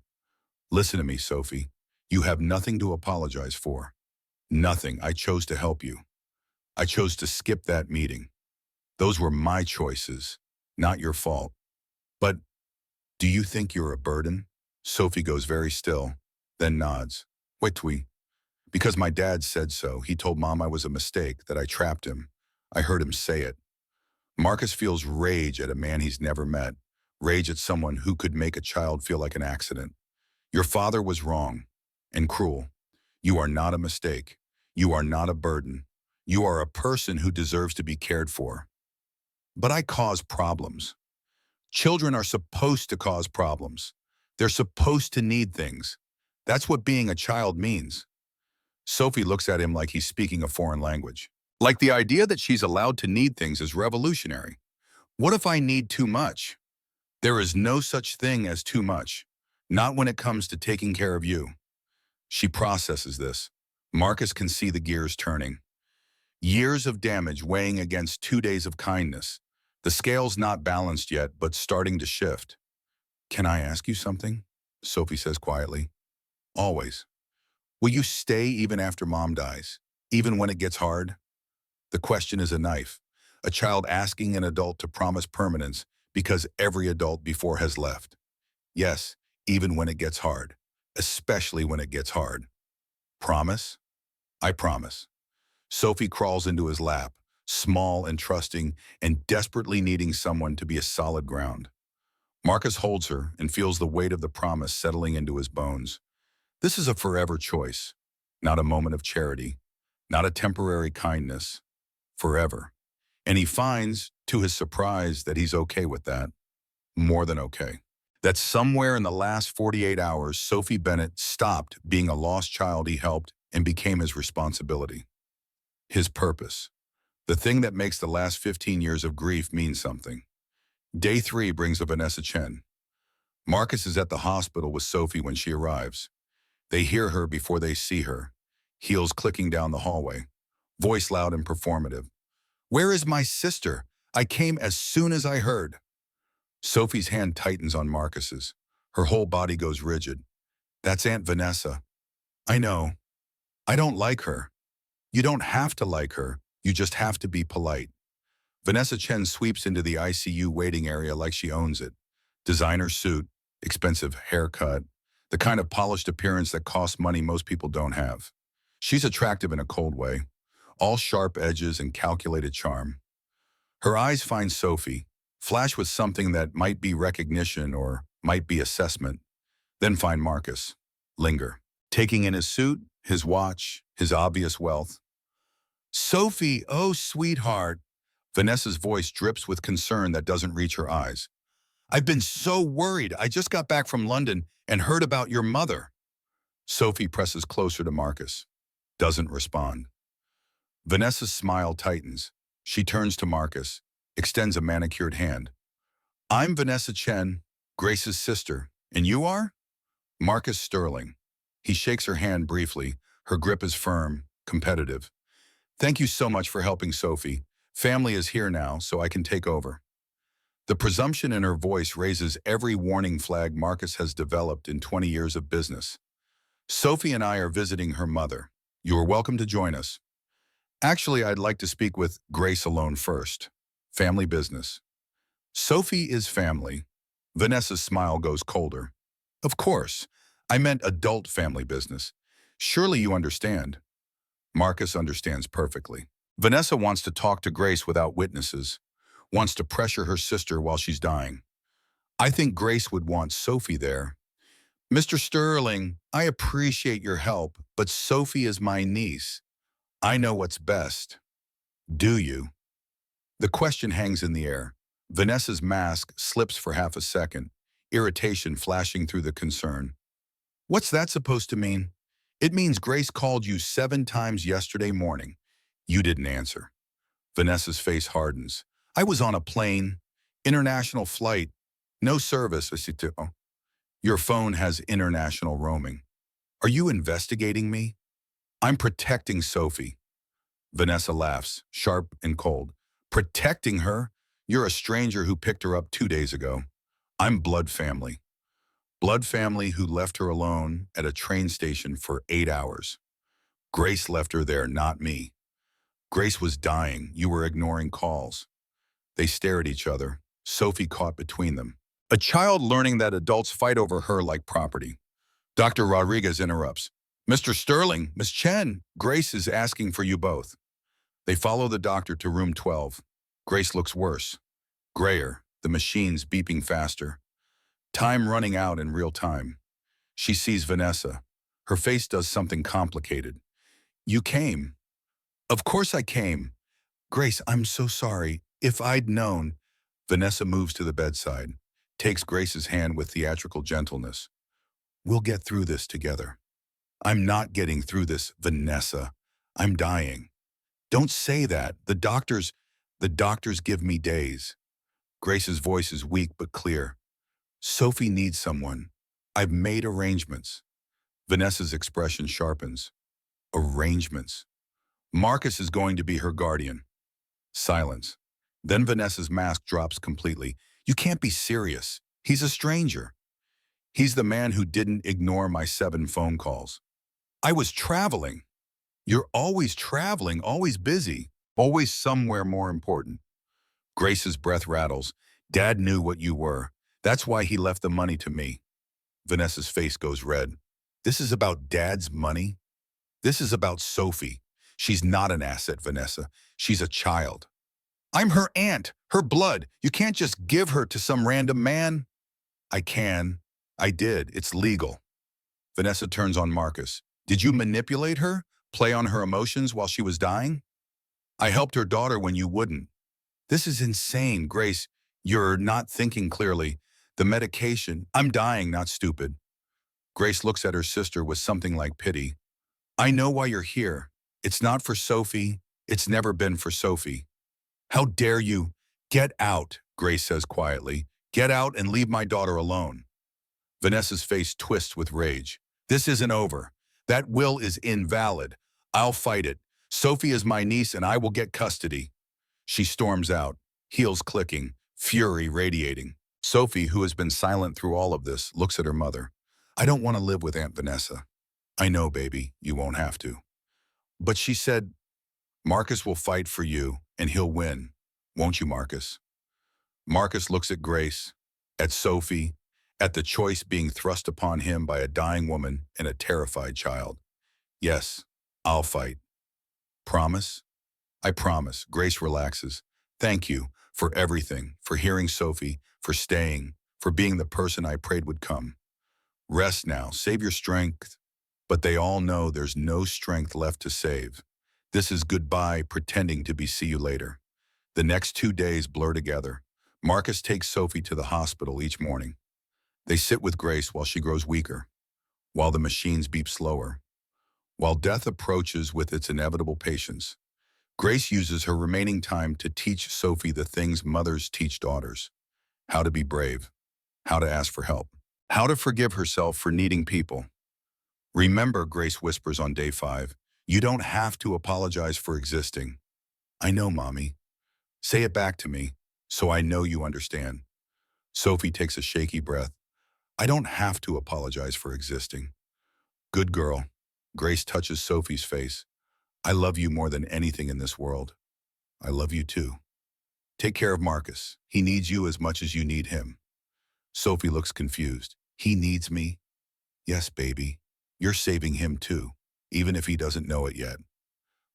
Listen to me, Sophie. You have nothing to apologize for. Nothing. I chose to help you. I chose to skip that meeting. Those were my choices, not your fault. But do you think you're a burden? Sophie goes very still, then nods. Wait, Twee. Because my dad said so. He told Mom I was a mistake, that I trapped him. I heard him say it. Marcus feels rage at a man he's never met. Rage at someone who could make a child feel like an accident. Your father was wrong and cruel. You are not a mistake. You are not a burden. You are a person who deserves to be cared for. But I cause problems. Children are supposed to cause problems. They're supposed to need things. That's what being a child means. Sophie looks at him like he's speaking a foreign language. Like the idea that she's allowed to need things is revolutionary. What if I need too much? There is no such thing as too much. Not when it comes to taking care of you. She processes this. Marcus can see the gears turning. Years of damage weighing against 2 days of kindness. The scale's not balanced yet, but starting to shift. Can I ask you something? Sophie says quietly. Always. Will you stay even after mom dies? Even when it gets hard? The question is a knife. A child asking an adult to promise permanence because every adult before has left. Yes, even when it gets hard. Especially when it gets hard. Promise? I promise. Sophie crawls into his lap, small and trusting and desperately needing someone to be a solid ground. Marcus holds her and feels the weight of the promise settling into his bones. This is a forever choice, not a moment of charity, not a temporary kindness, forever. And he finds, to his surprise, that he's okay with that, more than okay. That somewhere in the last 48 hours, Sophie Bennett stopped being a lost child he helped and became his responsibility. His purpose. The thing that makes the last 15 years of grief mean something. Day 3 brings a Vanessa Chen. Marcus is at the hospital with Sophie when she arrives. They hear her before they see her, heels clicking down the hallway, voice loud and performative. Where is my sister? I came as soon as I heard. Sophie's hand tightens on Marcus's. Her whole body goes rigid. That's Aunt Vanessa. I know. I don't like her. You don't have to like her. You just have to be polite. Vanessa Chen sweeps into the ICU waiting area like she owns it. Designer suit, expensive haircut, the kind of polished appearance that costs money most people don't have. She's attractive in a cold way, all sharp edges and calculated charm. Her eyes find Sophie, flash with something that might be recognition or might be assessment, then find Marcus, linger, taking in his suit, his watch, his obvious wealth. Sophie, oh sweetheart. Vanessa's voice drips with concern that doesn't reach her eyes. I've been so worried. I just got back from London and heard about your mother. Sophie presses closer to Marcus, doesn't respond. Vanessa's smile tightens. She turns to Marcus, extends a manicured hand. I'm Vanessa Chen, Grace's sister, and you are? Marcus Sterling. He shakes her hand briefly. Her grip is firm, competitive. Thank you so much for helping Sophie. Family is here now, so I can take over. The presumption in her voice raises every warning flag Marcus has developed in 20 years of business. Sophie and I are visiting her mother. You are welcome to join us. Actually, I'd like to speak with Grace alone first. Family business. Sophie is family. Vanessa's smile goes colder. Of course, I meant adult family business. Surely you understand. Marcus understands perfectly. Vanessa wants to talk to Grace without witnesses, wants to pressure her sister while she's dying. I think Grace would want Sophie there. Mr. Sterling, I appreciate your help, but Sophie is my niece. I know what's best. Do you? The question hangs in the air. Vanessa's mask slips for half a second, irritation flashing through the concern. What's that supposed to mean? It means Grace called you 7 times yesterday morning. You didn't answer. Vanessa's face hardens. I was on a plane, international flight, no service. Your phone has international roaming. Are you investigating me? I'm protecting Sophie. Vanessa laughs, sharp and cold. Protecting her? You're a stranger who picked her up 2 days ago. I'm blood family. Blood family who left her alone at a train station for 8 hours. Grace left her there, not me. Grace was dying. You were ignoring calls. They stare at each other, Sophie caught between them. A child learning that adults fight over her like property. Dr. Rodriguez interrupts. Mr. Sterling, Miss Chen, Grace is asking for you both. They follow the doctor to room 12. Grace looks worse. Grayer, the machines beeping faster. Time running out in real time. She sees Vanessa. Her face does something complicated. You came. Of course I came. Grace, I'm so sorry. If I'd known. Vanessa moves to the bedside, takes Grace's hand with theatrical gentleness. We'll get through this together. I'm not getting through this, Vanessa. I'm dying. Don't say that. The doctors give me days. Grace's voice is weak but clear. Sophie needs someone. I've made arrangements. Vanessa's expression sharpens. Arrangements. Marcus is going to be her guardian. Silence. Then Vanessa's mask drops completely. You can't be serious. He's a stranger. He's the man who didn't ignore my 7 phone calls. I was traveling. You're always traveling, always busy, always somewhere more important. Grace's breath rattles. Dad knew what you were. That's why he left the money to me. Vanessa's face goes red. This is about Dad's money? This is about Sophie. She's not an asset, Vanessa. She's a child. I'm her aunt, her blood. You can't just give her to some random man. I can. I did. It's legal. Vanessa turns on Marcus. Did you manipulate her? Play on her emotions while she was dying? I helped her daughter when you wouldn't. This is insane, Grace. You're not thinking clearly. The medication. I'm dying, not stupid. Grace looks at her sister with something like pity. I know why you're here. It's not for Sophie. It's never been for Sophie. How dare you? Get out, Grace says quietly. Get out and leave my daughter alone. Vanessa's face twists with rage. This isn't over. That will is invalid. I'll fight it. Sophie is my niece and I will get custody. She storms out, heels clicking, fury radiating. Sophie, who has been silent through all of this, looks at her mother. I don't want to live with Aunt Vanessa. I know, baby, you won't have to. But she said, Marcus will fight for you and he'll win. Won't you, Marcus? Marcus looks at Grace, at Sophie, at the choice being thrust upon him by a dying woman and a terrified child. Yes, I'll fight. Promise? I promise. Grace relaxes. Thank you for everything, for hearing Sophie, for staying, for being the person I prayed would come. Rest now, save your strength. But they all know there's no strength left to save. This is goodbye, pretending to be see you later. The next 2 days blur together. Marcus takes Sophie to the hospital each morning. They sit with Grace while she grows weaker, while the machines beep slower, while death approaches with its inevitable patience. Grace uses her remaining time to teach Sophie the things mothers teach daughters. How to be brave, how to ask for help, how to forgive herself for needing people. Remember, Grace whispers on day 5, you don't have to apologize for existing. I know, Mommy. Say it back to me, so I know you understand. Sophie takes a shaky breath. I don't have to apologize for existing. Good girl. Grace touches Sophie's face. I love you more than anything in this world. I love you too. Take care of Marcus. He needs you as much as you need him. Sophie looks confused. He needs me? Yes, baby. You're saving him too, even if he doesn't know it yet.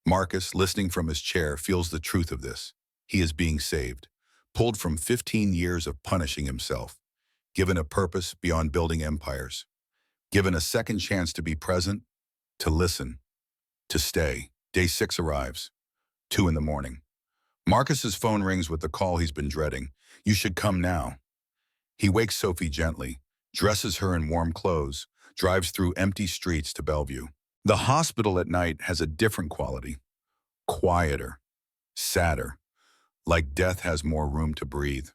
Marcus, listening from his chair, feels the truth of this. He is being saved, pulled from 15 years of punishing himself, given a purpose beyond building empires, given a second chance to be present, to listen, to stay. Day 6 arrives, 2 in the morning. Marcus's phone rings with the call he's been dreading. You should come now. He wakes Sophie gently, dresses her in warm clothes, drives through empty streets to Bellevue. The hospital at night has a different quality. Quieter, sadder, like death has more room to breathe.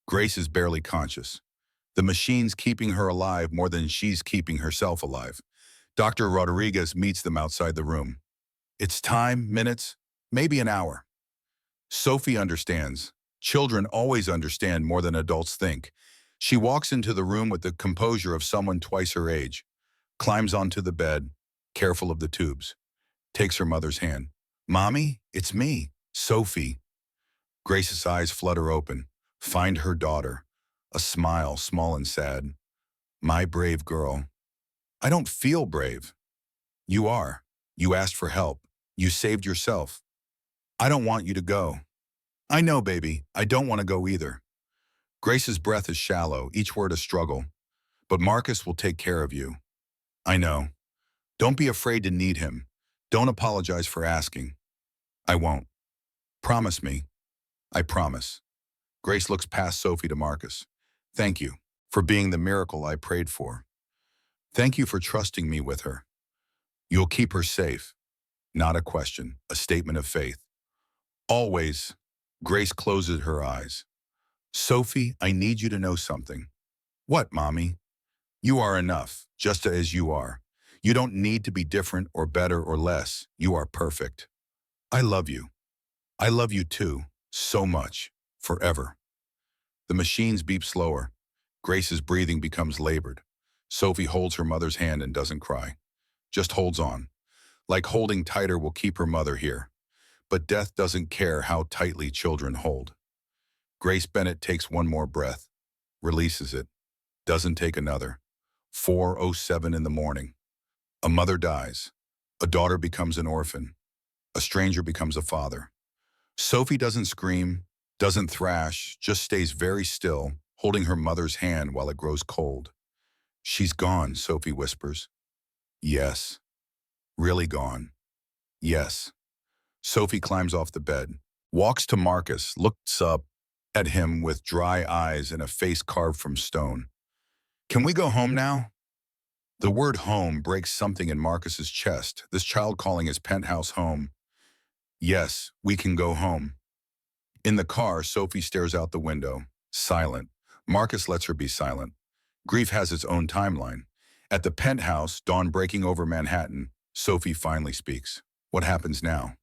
Grace is barely conscious. The machine's keeping her alive more than she's keeping herself alive. Dr. Rodriguez meets them outside the room. It's time, minutes, maybe an hour. Sophie understands. Children always understand more than adults think. She walks into the room with the composure of someone twice her age, climbs onto the bed, careful of the tubes, takes her mother's hand. Mommy, it's me, Sophie. Grace's eyes flutter open, find her daughter, a smile small and sad. My brave girl. I don't feel brave. You are. You asked for help. You saved yourself. I don't want you to go. I know, baby. I don't want to go either. Grace's breath is shallow, each word a struggle. But Marcus will take care of you. I know. Don't be afraid to need him. Don't apologize for asking. I won't. Promise me. I promise. Grace looks past Sophie to Marcus. Thank you for being the miracle I prayed for. Thank you for trusting me with her. You'll keep her safe. Not a question, a statement of faith. Always. Grace closes her eyes. Sophie, I need you to know something. What, Mommy? You are enough, just as you are. You don't need to be different or better or less. You are perfect. I love you. I love you too, so much, forever. The machines beep slower. Grace's breathing becomes labored. Sophie holds her mother's hand and doesn't cry, just holds on. Like holding tighter will keep her mother here. But death doesn't care how tightly children hold. Grace Bennett takes one more breath, releases it, doesn't take another. 4:07 in the morning. A mother dies. A daughter becomes an orphan. A stranger becomes a father. Sophie doesn't scream, doesn't thrash, just stays very still, holding her mother's hand while it grows cold. She's gone, Sophie whispers. Yes. Really gone. Yes. Sophie climbs off the bed, walks to Marcus, looks up at him with dry eyes and a face carved from stone. Can we go home now? The word home breaks something in Marcus's chest, this child calling his penthouse home. Yes, we can go home. In the car, Sophie stares out the window, silent. Marcus lets her be silent. Grief has its own timeline. At the penthouse, dawn breaking over Manhattan, Sophie finally speaks. What happens now?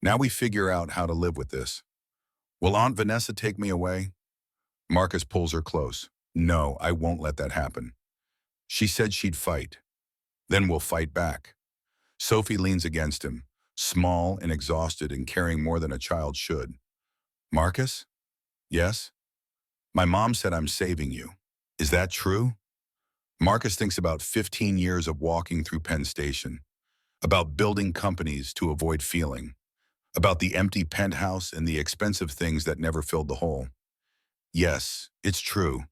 Now we figure out how to live with this. Will Aunt Vanessa take me away? Marcus pulls her close. No, I won't let that happen. She said she'd fight. Then we'll fight back. Sophie leans against him, small and exhausted and carrying more than a child should. Marcus? Yes? My mom said I'm saving you. Is that true? Marcus thinks about 15 years of walking through Penn Station, about building companies to avoid feeling, about the empty penthouse and the expensive things that never filled the hole. Yes, it's true.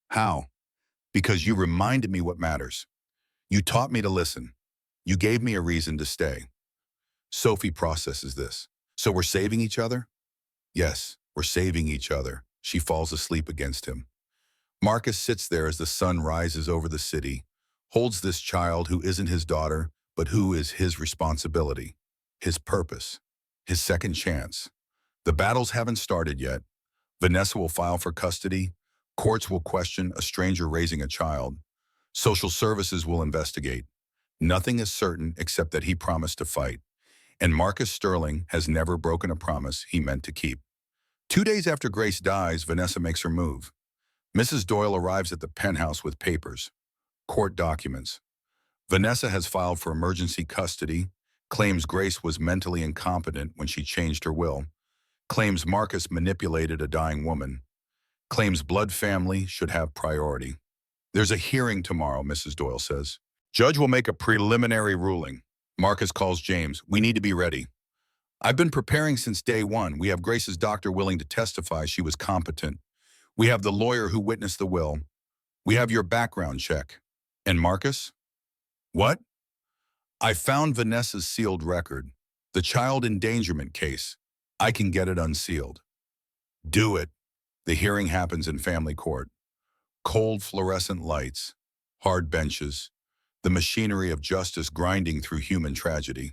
How? Because you reminded me what matters. You taught me to listen. You gave me a reason to stay. Sophie processes this. So we're saving each other? Yes, we're saving each other. She falls asleep against him. Marcus sits there as the sun rises over the city, holds this child who isn't his daughter, but who is his responsibility, his purpose, his second chance. The battles haven't started yet. Vanessa will file for custody. Courts will question a stranger raising a child. Social services will investigate. Nothing is certain except that he promised to fight. And Marcus Sterling has never broken a promise he meant to keep. 2 days after Grace dies, Vanessa makes her move. Mrs. Doyle arrives at the penthouse with papers, court documents. Vanessa has filed for emergency custody, claims Grace was mentally incompetent when she changed her will, claims Marcus manipulated a dying woman, claims blood family should have priority. There's a hearing tomorrow, Mrs. Doyle says. Judge will make a preliminary ruling. Marcus calls James. We need to be ready. I've been preparing since day one. We have Grace's doctor willing to testify she was competent. We have the lawyer who witnessed the will. We have your background check. And Marcus? What? I found Vanessa's sealed record, the child endangerment case. I can get it unsealed. Do it. The hearing happens in family court. Cold fluorescent lights, hard benches, the machinery of justice grinding through human tragedy.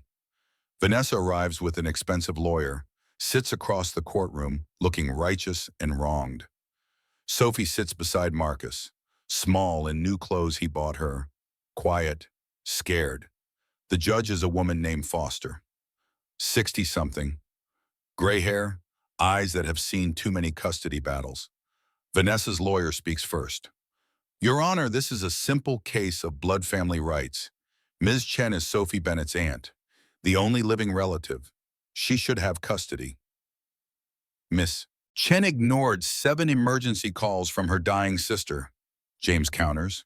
Vanessa arrives with an expensive lawyer, sits across the courtroom, looking righteous and wronged. Sophie sits beside Marcus, small in new clothes he bought her, quiet, scared. The judge is a woman named Foster, 60-something, gray hair, eyes that have seen too many custody battles. Vanessa's lawyer speaks first. Your Honor, this is a simple case of blood family rights. Ms. Chen is Sophie Bennett's aunt, the only living relative. She should have custody. Miss Chen ignored 7 emergency calls from her dying sister, James counters,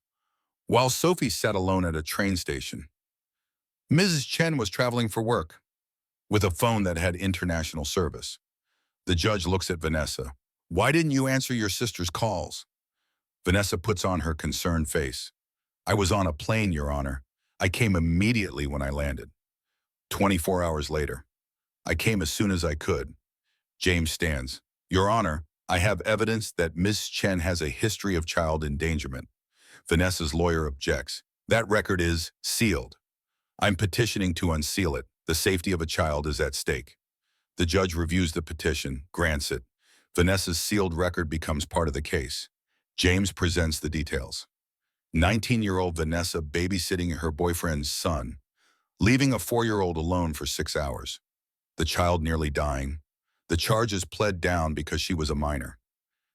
while Sophie sat alone at a train station. Mrs. Chen was traveling for work, with a phone that had international service. The judge looks at Vanessa. Why didn't you answer your sister's calls? Vanessa puts on her concerned face. I was on a plane, Your Honor. I came immediately when I landed. 24 hours later. I came as soon as I could. James stands. Your Honor, I have evidence that Miss Chen has a history of child endangerment. Vanessa's lawyer objects. That record is sealed. I'm petitioning to unseal it. The safety of a child is at stake. The judge reviews the petition, grants it. Vanessa's sealed record becomes part of the case. James presents the details. 19-year-old Vanessa babysitting her boyfriend's son, leaving a 4-year-old alone for 6 hours. The child nearly dying. The charges pled down because she was a minor.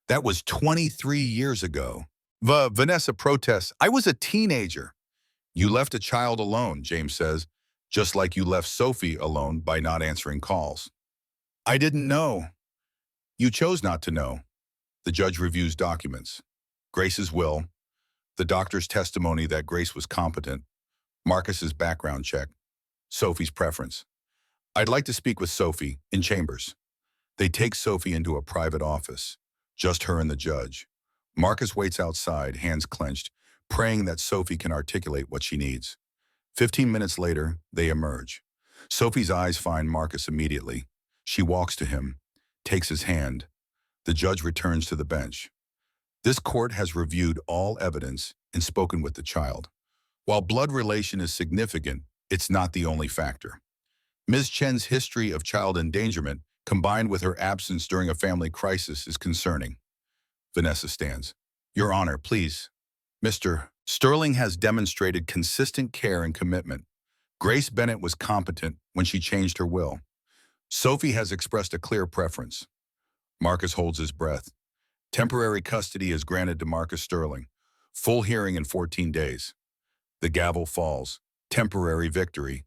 That was 23 years ago. Vanessa protests, I was a teenager. You left a child alone, James says, just like you left Sophie alone by not answering calls. I didn't know. You chose not to know. The judge reviews documents. Grace's will, the doctor's testimony that Grace was competent, Marcus's background check, Sophie's preference. I'd like to speak with Sophie in chambers. They take Sophie into a private office, just her and the judge. Marcus waits outside, hands clenched, praying that Sophie can articulate what she needs. 15 minutes later, they emerge. Sophie's eyes find Marcus immediately. She walks to him, takes his hand. The judge returns to the bench. This court has reviewed all evidence and spoken with the child. While blood relation is significant, it's not the only factor. Ms. Chen's history of child endangerment, combined with her absence during a family crisis, is concerning. Vanessa stands. Your Honor, please. Mr. Sterling has demonstrated consistent care and commitment. Grace Bennett was competent when she changed her will. Sophie has expressed a clear preference. Marcus holds his breath. Temporary custody is granted to Marcus Sterling. Full hearing in 14 days. The gavel falls. Temporary victory.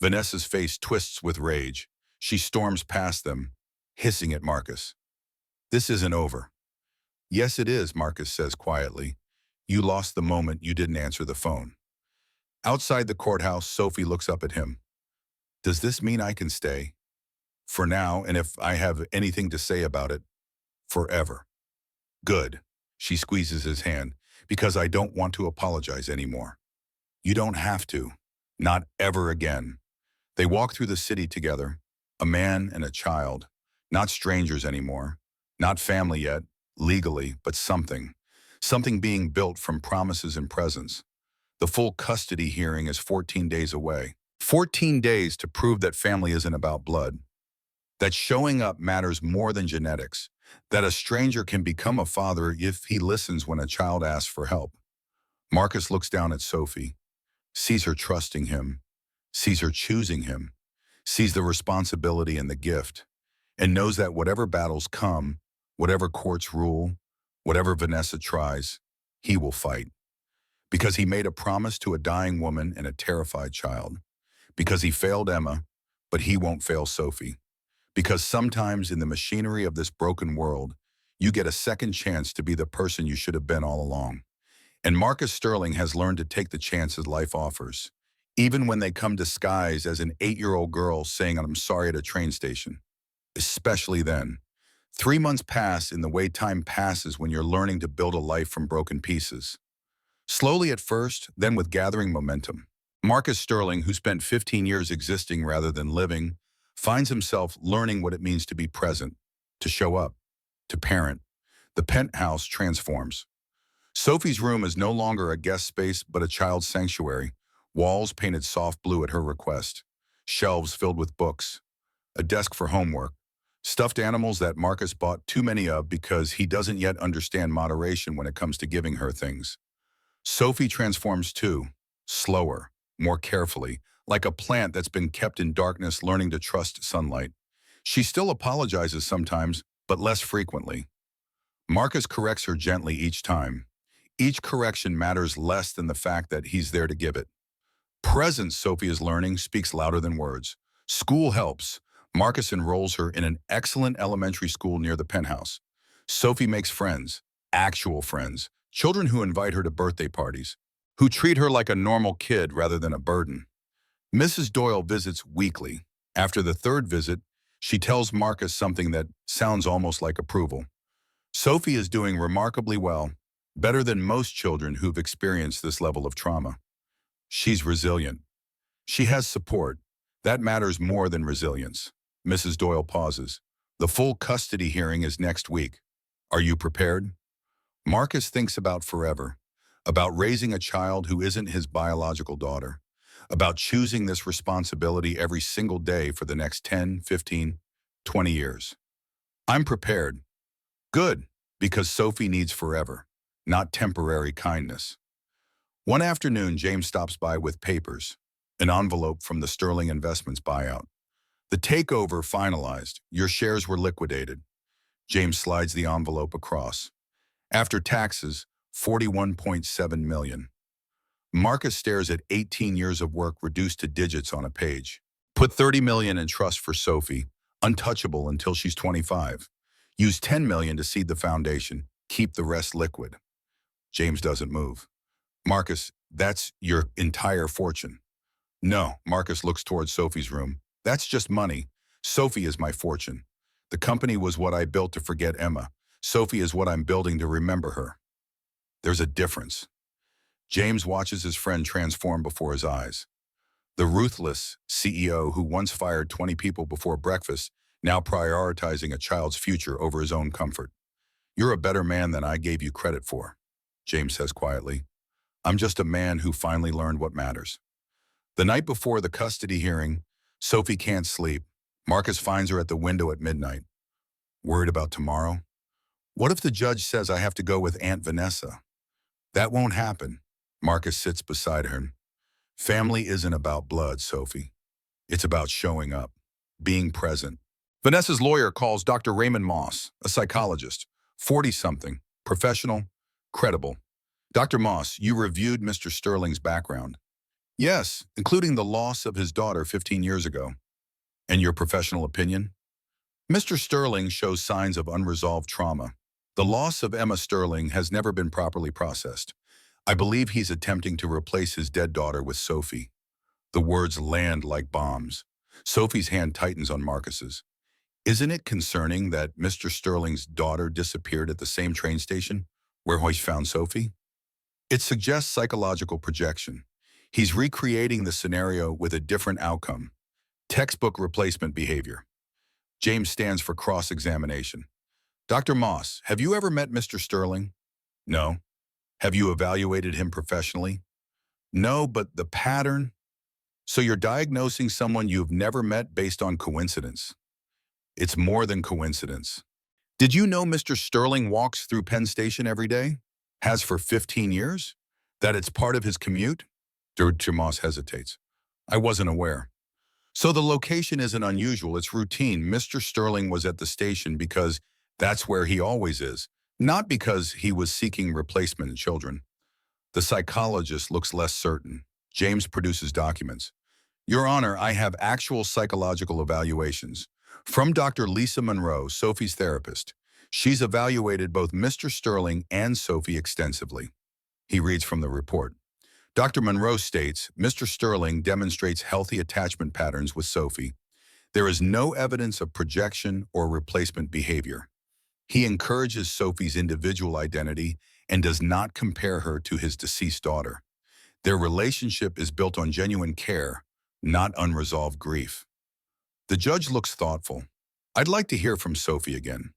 Vanessa's face twists with rage. She storms past them, hissing at Marcus. This isn't over. Yes, it is, Marcus says quietly. You lost the moment you didn't answer the phone. Outside the courthouse, Sophie looks up at him. Does this mean I can stay? For now, and if I have anything to say about it, forever. Good. She squeezes his hand, because I don't want to apologize anymore. You don't have to. Not ever again. They walk through the city together, a man and a child, not strangers anymore, not family yet, legally, but something. Something being built from promises and presence. The full custody hearing is 14 days away. 14 days to prove that family isn't about blood. That showing up matters more than genetics. That a stranger can become a father if he listens when a child asks for help. Marcus looks down at Sophie, sees her trusting him, sees her choosing him, sees the responsibility and the gift, and knows that whatever battles come, whatever courts rule, whatever Vanessa tries, he will fight. Because he made a promise to a dying woman and a terrified child. Because he failed Emma, but he won't fail Sophie. Because sometimes in the machinery of this broken world, you get a second chance to be the person you should have been all along. And Marcus Sterling has learned to take the chances life offers, even when they come disguised as an 8-year-old girl saying I'm sorry at a train station. Especially then. 3 months pass in the way time passes when you're learning to build a life from broken pieces. Slowly at first, then with gathering momentum. Marcus Sterling, who spent 15 years existing rather than living, finds himself learning what it means to be present, to show up, to parent. The penthouse transforms. Sophie's room is no longer a guest space but a child's sanctuary, walls painted soft blue at her request, shelves filled with books, a desk for homework, stuffed animals that Marcus bought too many of because he doesn't yet understand moderation when it comes to giving her things. Sophie transforms too, slower, more carefully, like a plant that's been kept in darkness learning to trust sunlight. She still apologizes sometimes, but less frequently. Marcus corrects her gently each time. Each correction matters less than the fact that he's there to give it. Presence, Sophie is learning, speaks louder than words. School helps. Marcus enrolls her in an excellent elementary school near the penthouse. Sophie makes friends, actual friends, children who invite her to birthday parties, who treat her like a normal kid rather than a burden. Mrs. Doyle visits weekly. After the third visit, she tells Marcus something that sounds almost like approval. Sophie is doing remarkably well, better than most children who've experienced this level of trauma. She's resilient. She has support. That matters more than resilience. Mrs. Doyle pauses. The full custody hearing is next week. Are you prepared? Marcus thinks about forever, about raising a child who isn't his biological daughter, about choosing this responsibility every single day for the next 10, 15, 20 years. I'm prepared. Good, because Sophie needs forever, not temporary kindness. One afternoon, James stops by with papers, an envelope from the Sterling Investments buyout. The takeover finalized. Your shares were liquidated. James slides the envelope across. After taxes, 41.7 million. Marcus stares at 18 years of work reduced to digits on a page. Put 30 million in trust for Sophie, untouchable until she's 25. Use 10 million to seed the foundation. Keep the rest liquid. James doesn't move. Marcus, that's your entire fortune. No, Marcus looks towards Sophie's room. That's just money. Sophie is my fortune. The company was what I built to forget Emma. Sophie is what I'm building to remember her. There's a difference. James watches his friend transform before his eyes. The ruthless CEO who once fired 20 people before breakfast, now prioritizing a child's future over his own comfort. You're a better man than I gave you credit for, James says quietly. I'm just a man who finally learned what matters. The night before the custody hearing, Sophie can't sleep. Marcus finds her at the window at midnight. Worried about tomorrow? What if the judge says I have to go with Aunt Vanessa? That won't happen. Marcus sits beside her. Family isn't about blood, Sophie. It's about showing up, being present. Vanessa's lawyer calls Dr. Raymond Moss, a psychologist, 40-something, professional, credible. Dr. Moss, you reviewed Mr. Sterling's background. Yes, including the loss of his daughter 15 years ago. And your professional opinion? Mr. Sterling shows signs of unresolved trauma. The loss of Emma Sterling has never been properly processed. I believe he's attempting to replace his dead daughter with Sophie. The words land like bombs. Sophie's hand tightens on Marcus's. Isn't it concerning that Mr. Sterling's daughter disappeared at the same train station where Hoyt found Sophie? It suggests psychological projection. He's recreating the scenario with a different outcome. Textbook replacement behavior. James stands for cross-examination. Dr. Moss, have you ever met Mr. Sterling? No. Have you evaluated him professionally? No, but the pattern? So you're diagnosing someone you've never met based on coincidence. It's more than coincidence. Did you know Mr. Sterling walks through Penn Station every day? Has for 15 years? That it's part of his commute? Dr. Moss hesitates. I wasn't aware. So the location isn't unusual, it's routine. Mr. Sterling was at the station because that's where he always is, not because he was seeking replacement children. The psychologist looks less certain. James produces documents. Your Honor, I have actual psychological evaluations. From Dr. Lisa Monroe, Sophie's therapist. She's evaluated both Mr. Sterling and Sophie extensively. He reads from the report. Dr. Monroe states, Mr. Sterling demonstrates healthy attachment patterns with Sophie. There is no evidence of projection or replacement behavior. He encourages Sophie's individual identity and does not compare her to his deceased daughter. Their relationship is built on genuine care, not unresolved grief. The judge looks thoughtful. I'd like to hear from Sophie again.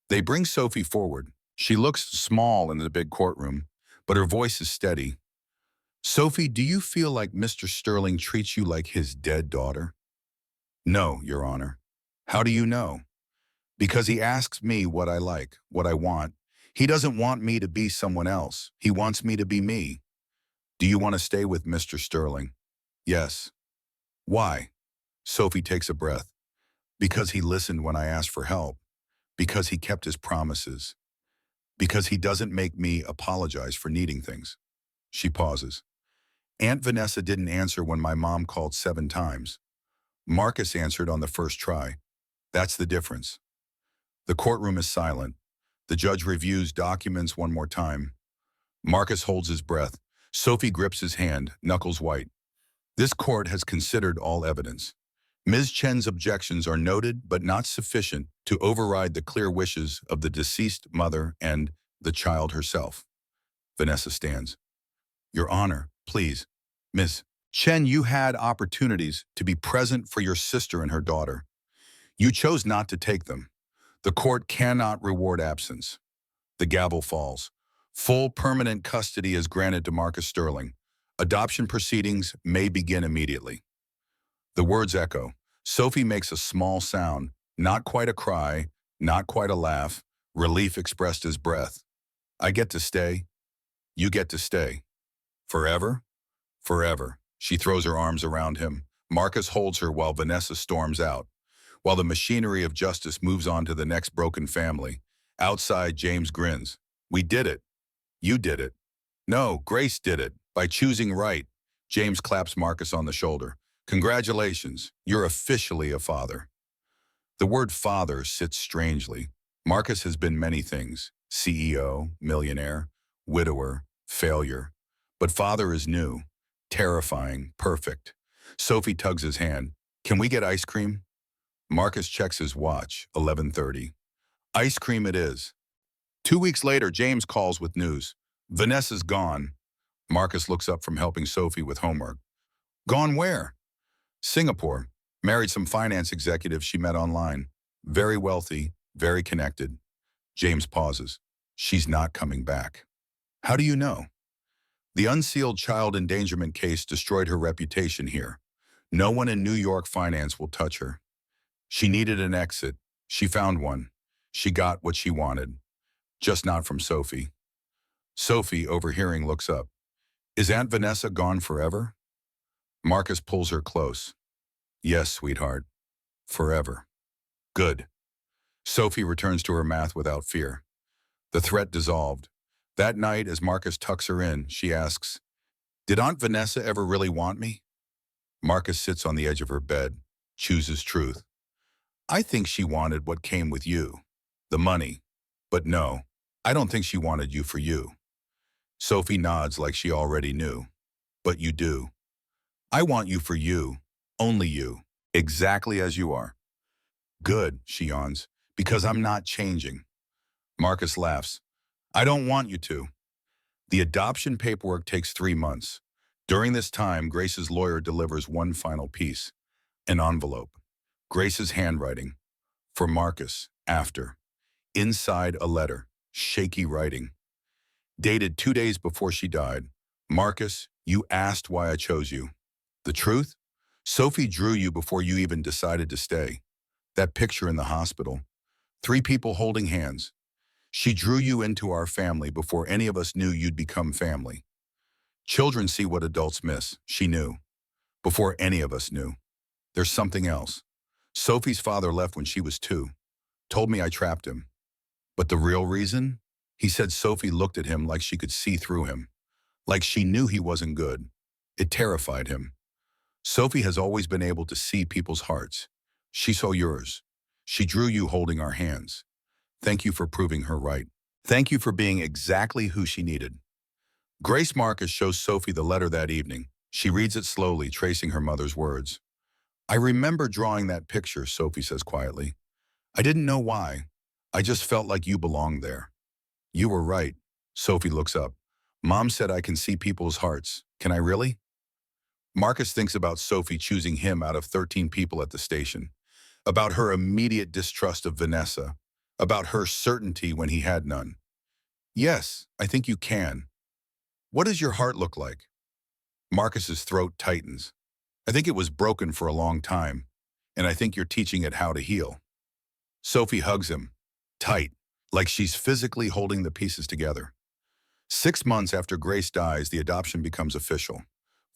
They bring Sophie forward. She looks small in the big courtroom, but her voice is steady. Sophie, do you feel like Mr. Sterling treats you like his dead daughter? No, Your Honor. How do you know? Because he asks me what I like, what I want. He doesn't want me to be someone else. He wants me to be me. Do you want to stay with Mr. Sterling? Yes. Why? Sophie takes a breath. Because he listened when I asked for help. Because he kept his promises. Because he doesn't make me apologize for needing things. She pauses. Aunt Vanessa didn't answer when my mom called 7 times. Marcus answered on the first try. That's the difference. The courtroom is silent. The judge reviews documents one more time. Marcus holds his breath. Sophie grips his hand, knuckles white. This court has considered all evidence. Ms. Chen's objections are noted but not sufficient to override the clear wishes of the deceased mother and the child herself. Vanessa stands. Your Honor, please. Ms. Chen, you had opportunities to be present for your sister and her daughter. You chose not to take them. The court cannot reward absence. The gavel falls. Full permanent custody is granted to Marcus Sterling. Adoption proceedings may begin immediately. The words echo. Sophie makes a small sound, not quite a cry, not quite a laugh, relief expressed as breath. I get to stay. You get to stay. Forever? Forever. She throws her arms around him. Marcus holds her while Vanessa storms out. While the machinery of justice moves on to the next broken family, outside James grins. We did it. You did it. No, Grace did it. By choosing right. James claps Marcus on the shoulder. Congratulations, you're officially a father. The word father sits strangely. Marcus has been many things. CEO, millionaire, widower, failure. But father is new, terrifying, perfect. Sophie tugs his hand. Can we get ice cream? Marcus checks his watch, 11:30. Ice cream it is. 2 weeks later, James calls with news. Vanessa's gone. Marcus looks up from helping Sophie with homework. Gone where? Singapore. Married some finance executives she met online. Very wealthy, very connected. James pauses. She's not coming back. How do you know? The unsealed child endangerment case destroyed her reputation here. No one in New York finance will touch her. She needed an exit. She found one. She got what she wanted. Just not from Sophie. Sophie, overhearing, looks up. Is Aunt Vanessa gone forever? Marcus pulls her close. Yes, sweetheart. Forever. Good. Sophie returns to her math without fear. The threat dissolved. That night, as Marcus tucks her in, she asks, Did Aunt Vanessa ever really want me? Marcus sits on the edge of her bed, chooses truth. I think she wanted what came with you, the money. But no, I don't think she wanted you for you. Sophie nods like she already knew. But you do. I want you for you, only you, exactly as you are. Good, she yawns, because I'm not changing. Marcus laughs. I don't want you to. The adoption paperwork takes 3 months. During this time, Grace's lawyer delivers one final piece, an envelope. Grace's handwriting. For Marcus, after. Inside a letter, shaky writing. Dated 2 days before she died. Marcus, you asked why I chose you. The truth? Sophie drew you before you even decided to stay. That picture in the hospital. 3 people holding hands. She drew you into our family before any of us knew you'd become family. Children see what adults miss. She knew. Before any of us knew. There's something else. Sophie's father left when she was 2. Told me I trapped him. But the real reason? He said Sophie looked at him like she could see through him. Like she knew he wasn't good. It terrified him. Sophie has always been able to see people's hearts. She saw yours. She drew you holding our hands. Thank you for proving her right. Thank you for being exactly who she needed. Grace Marcus shows Sophie the letter that evening. She reads it slowly, tracing her mother's words. I remember drawing that picture, Sophie says quietly. I didn't know why. I just felt like you belonged there. You were right. Sophie looks up. Mom said I can see people's hearts. Can I really? Marcus thinks about Sophie choosing him out of 13 people at the station. About her immediate distrust of Vanessa. About her certainty when he had none. Yes, I think you can. What does your heart look like? Marcus's throat tightens. I think it was broken for a long time, and I think you're teaching it how to heal. Sophie hugs him, tight, like she's physically holding the pieces together. 6 months after Grace dies, the adoption becomes official.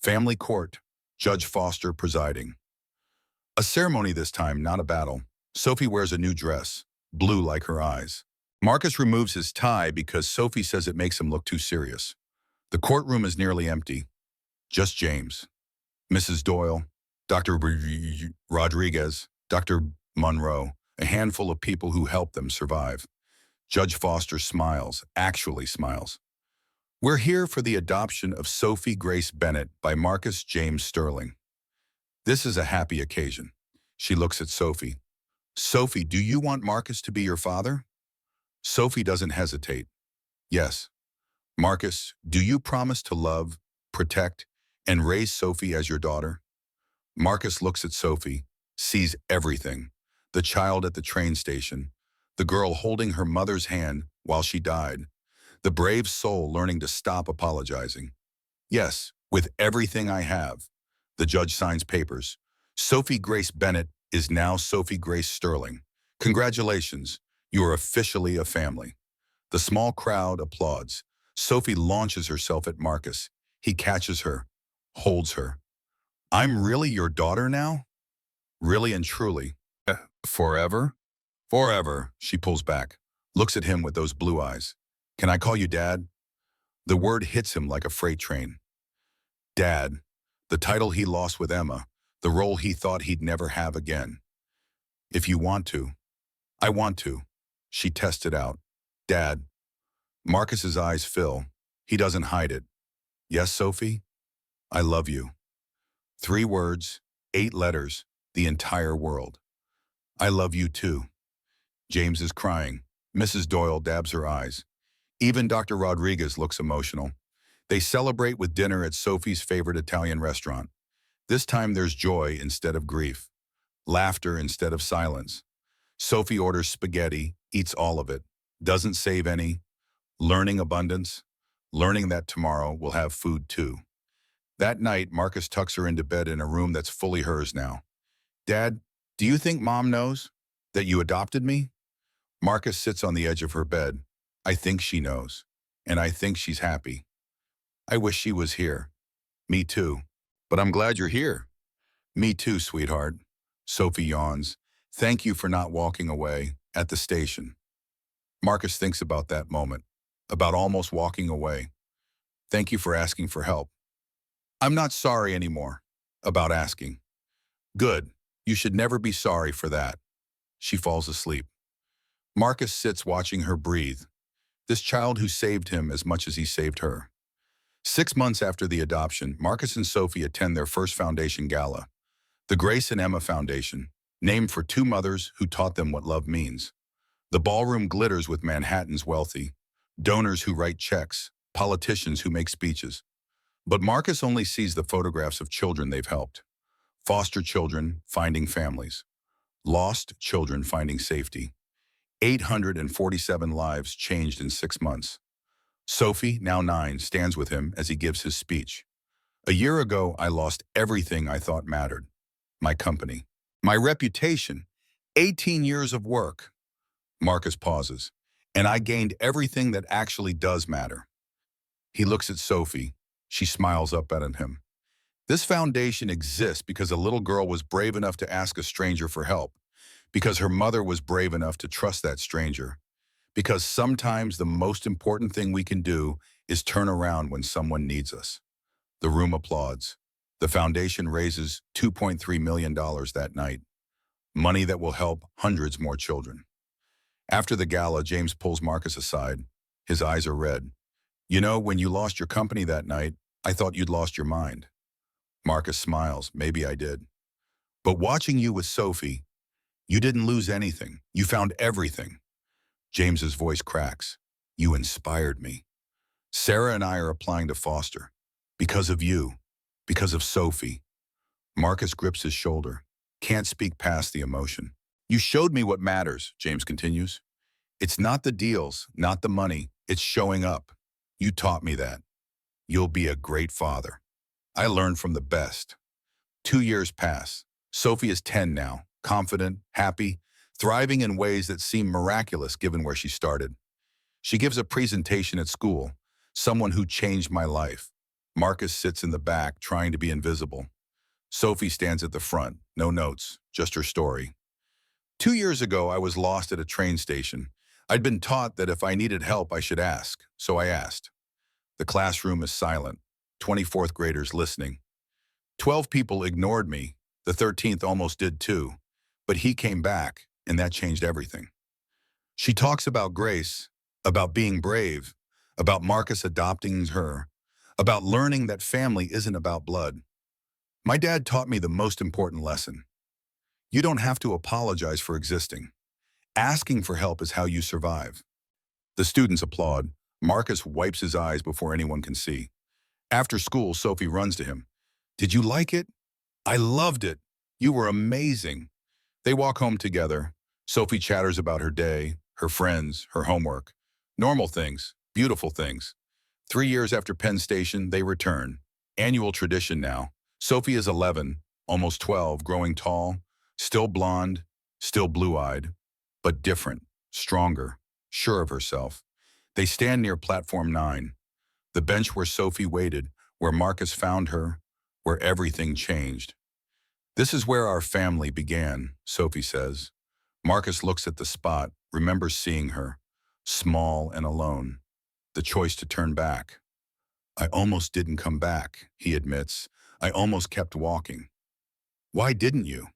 Family court, Judge Foster presiding. A ceremony this time, not a battle. Sophie wears a new dress, blue like her eyes. Marcus removes his tie because Sophie says it makes him look too serious. The courtroom is nearly empty. Just James, Mrs. Doyle, Dr. Rodriguez, Dr. Monroe, a handful of people who helped them survive. Judge Foster smiles, actually smiles. We're here for the adoption of Sophie Grace Bennett by Marcus James Sterling. This is a happy occasion. She looks at Sophie. Sophie, do you want Marcus to be your father? Sophie doesn't hesitate. Yes. Marcus, do you promise to love, protect, and raise Sophie as your daughter? Marcus looks at Sophie, sees everything. The child at the train station, the girl holding her mother's hand while she died, the brave soul learning to stop apologizing. Yes, With everything I have. The judge signs papers. Sophie Grace Bennett is now Sophie Grace Sterling. Congratulations, you are officially a family. The small crowd applauds. Sophie launches herself at Marcus. He catches her, holds her. I'm really your daughter now? Really and truly. Forever? Forever, she pulls back, looks at him with those blue eyes. Can I call you Dad? The word hits him like a freight train. Dad, the title he lost with Emma, the role he thought he'd never have again. If you want to. I want to. She tests it out. Dad. Marcus's eyes fill. He doesn't hide it. Yes, Sophie? I love you. 3 words, 8 letters, the entire world. I love you too. James is crying. Mrs. Doyle dabs her eyes. Even Dr. Rodriguez looks emotional. They celebrate with dinner at Sophie's favorite Italian restaurant. This time there's joy instead of grief, laughter instead of silence. Sophie orders spaghetti, eats all of it, doesn't save any, learning abundance, learning that tomorrow we'll have food too. That night, Marcus tucks her into bed in a room that's fully hers now. Dad, do you think Mom knows that you adopted me? Marcus sits on the edge of her bed. I think she knows, and I think she's happy. I wish she was here. Me too. But I'm glad you're here. Me too, sweetheart. Sophie yawns. Thank you for not walking away at the station. Marcus thinks about that moment, about almost walking away. Thank you for asking for help. I'm not sorry anymore about asking. Good. You should never be sorry for that. She falls asleep. Marcus sits watching her breathe. This child who saved him as much as he saved her. 6 months after the adoption, Marcus and Sophie attend their first foundation gala. The Grace and Emma Foundation, named for 2 mothers who taught them what love means. The ballroom glitters with Manhattan's wealthy, donors who write checks, politicians who make speeches. But Marcus only sees the photographs of children they've helped. Foster children finding families. Lost children finding safety. 847 lives changed in 6 months. Sophie, now 9, stands with him as he gives his speech. A year ago, I lost everything I thought mattered. My company. My reputation. 18 years of work. Marcus pauses. And I gained everything that actually does matter. He looks at Sophie. She smiles up at him. This foundation exists because a little girl was brave enough to ask a stranger for help. Because her mother was brave enough to trust that stranger. Because sometimes the most important thing we can do is turn around when someone needs us. The room applauds. The foundation raises $2.3 million that night. Money that will help hundreds more children. After the gala, James pulls Marcus aside. His eyes are red. You know, when you lost your company that night, I thought you'd lost your mind. Marcus smiles. Maybe I did. But watching you with Sophie, you didn't lose anything. You found everything. James's voice cracks. You inspired me. Sarah and I are applying to foster. Because of you. Because of Sophie. Marcus grips his shoulder. Can't speak past the emotion. You showed me what matters, James continues. It's not the deals, not the money. It's showing up. You taught me that. You'll be a great father. I learned from the best. 2 years pass. Sophie is 10 now, confident, happy, thriving in ways that seem miraculous given where she started. She gives a presentation at school, someone who changed my life. Marcus sits in the back, trying to be invisible. Sophie stands at the front, no notes, just her story. 2 years ago, I was lost at a train station. I'd been taught that if I needed help, I should ask, so I asked. The classroom is silent, 24th graders listening. 12 people ignored me, the 13th almost did too, but he came back, and that changed everything. She talks about Grace, about being brave, about Marcus adopting her, about learning that family isn't about blood. My dad taught me the most important lesson. You don't have to apologize for existing. Asking for help is how you survive. The students applaud. Marcus wipes his eyes before anyone can see. After school, Sophie runs to him. Did you like it? I loved it. You were amazing. They walk home together. Sophie chatters about her day, her friends, her homework. Normal things, beautiful things. 3 years after Penn Station, they return. Annual tradition now. Sophie is 11, almost 12, growing tall, still blonde, still blue-eyed, but different, stronger, sure of herself. They stand near platform 9, the bench where Sophie waited, where Marcus found her, where everything changed. This is where our family began, Sophie says. Marcus looks at the spot, remembers seeing her, small and alone. The choice to turn back. I almost didn't come back, he admits. I almost kept walking. Why didn't you?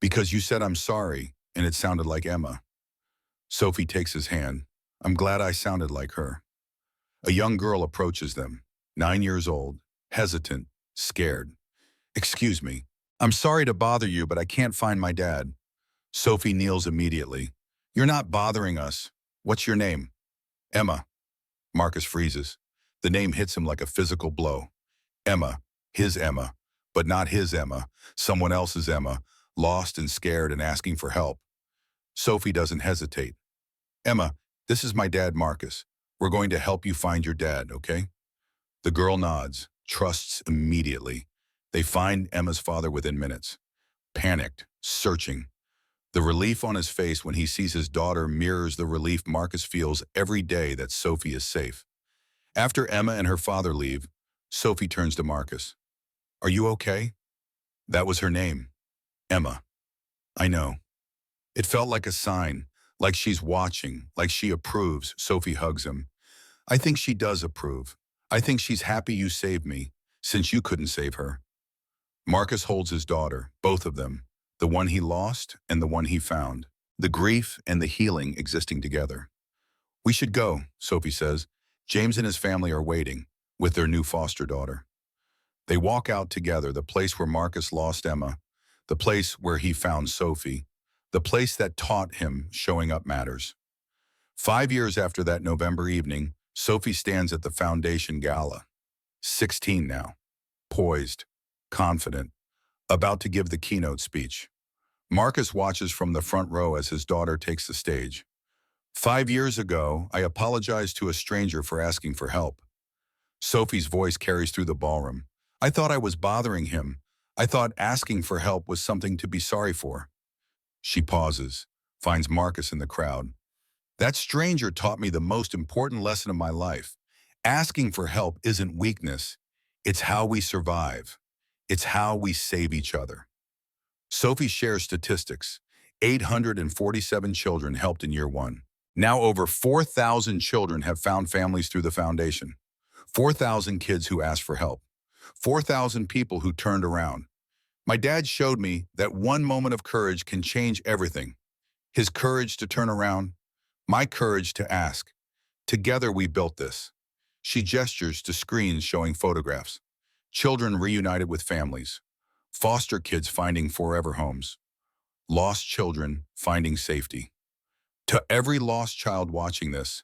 Because you said I'm sorry, and it sounded like Emma. Sophie takes his hand. I'm glad I sounded like her. A young girl approaches them, 9 years old, hesitant, scared. Excuse me. I'm sorry to bother you, but I can't find my dad. Sophie kneels immediately. You're not bothering us. What's your name? Emma. Marcus freezes. The name hits him like a physical blow. Emma, his Emma, but not his Emma, someone else's Emma, lost and scared and asking for help. Sophie doesn't hesitate. Emma, this is my dad, Marcus. We're going to help you find your dad, okay? The girl nods, trusts immediately. They find Emma's father within minutes. Panicked, searching. The relief on his face when he sees his daughter mirrors the relief Marcus feels every day that Sophie is safe. After Emma and her father leave, Sophie turns to Marcus. Are you okay? That was her name. Emma. I know. It felt like a sign, like she's watching, like she approves. Sophie hugs him. I think she does approve. I think she's happy you saved me, since you couldn't save her. Marcus holds his daughter, both of them, the one he lost and the one he found, the grief and the healing existing together. We should go, Sophie says. James and his family are waiting, with their new foster daughter. They walk out together, the place where Marcus lost Emma, the place where he found Sophie, the place that taught him showing up matters. 5 years after that November evening, Sophie stands at the foundation gala. 16 now, poised, confident, about to give the keynote speech. Marcus watches from the front row as his daughter takes the stage. 5 years ago, I apologized to a stranger for asking for help. Sophie's voice carries through the ballroom. I thought I was bothering him. I thought asking for help was something to be sorry for. She pauses, finds Marcus in the crowd. That stranger taught me the most important lesson of my life. Asking for help isn't weakness. It's how we survive. It's how we save each other. Sophie shares statistics. 847 children helped in year 1. Now over 4,000 children have found families through the foundation. 4,000 kids who asked for help. 4,000 people who turned around. My dad showed me that one moment of courage can change everything. His courage to turn around, my courage to ask. Together we built this. She gestures to screens showing photographs. Children reunited with families. Foster kids finding forever homes. Lost children finding safety. To every lost child watching this,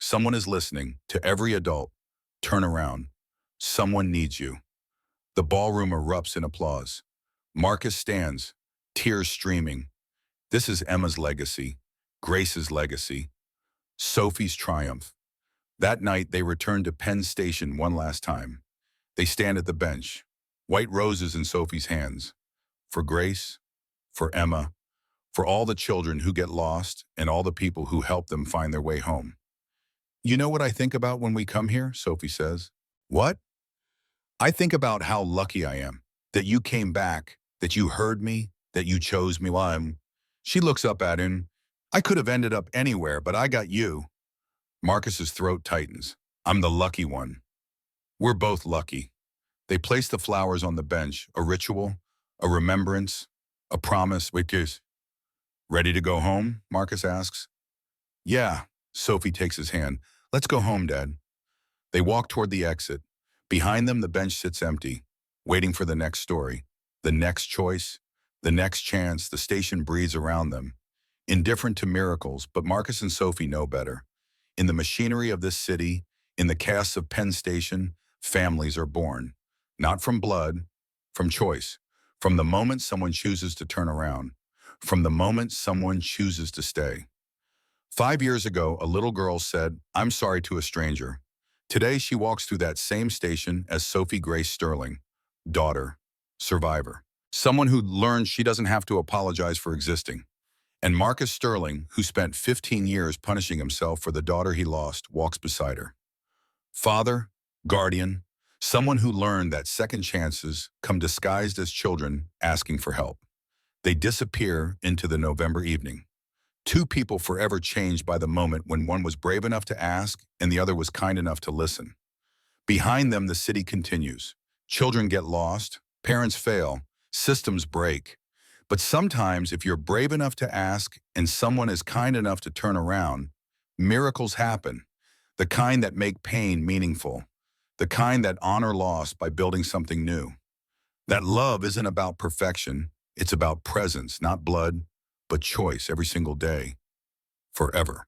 someone is listening. To every adult, turn around. Someone needs you. The ballroom erupts in applause. Marcus stands, tears streaming. This is Emma's legacy, Grace's legacy, Sophie's triumph. That night, they return to Penn Station one last time. They stand at the bench, white roses in Sophie's hands. For Grace, for Emma, for all the children who get lost and all the people who help them find their way home. You know what I think about when we come here? Sophie says. What? I think about how lucky I am, that you came back, that you heard me, that you chose me. She looks up at him. I could have ended up anywhere, but I got you. Marcus's throat tightens. I'm the lucky one. We're both lucky. They place the flowers on the bench, a ritual, a remembrance, a promise. Wait, kiss. Ready to go home? Marcus asks. Yeah, Sophie takes his hand. Let's go home, Dad. They walk toward the exit. Behind them, the bench sits empty, waiting for the next story, the next choice, the next chance. The station breathes around them. Indifferent to miracles, but Marcus and Sophie know better. In the machinery of this city, in the chaos of Penn Station, families are born. Not from blood, from choice. From the moment someone chooses to turn around. From the moment someone chooses to stay. 5 years ago, a little girl said, I'm sorry to a stranger. Today, she walks through that same station as Sophie Grace Sterling, daughter, survivor, someone who learned she doesn't have to apologize for existing. And Marcus Sterling, who spent 15 years punishing himself for the daughter he lost, walks beside her. Father, guardian, someone who learned that second chances come disguised as children asking for help. They disappear into the November evening. Two people forever changed by the moment when one was brave enough to ask and the other was kind enough to listen. Behind them, the city continues. Children get lost, parents fail, systems break. But sometimes, if you're brave enough to ask and someone is kind enough to turn around, miracles happen. The kind that make pain meaningful. The kind that honor loss by building something new. That love isn't about perfection. It's about presence, not blood, but choice every single day, forever.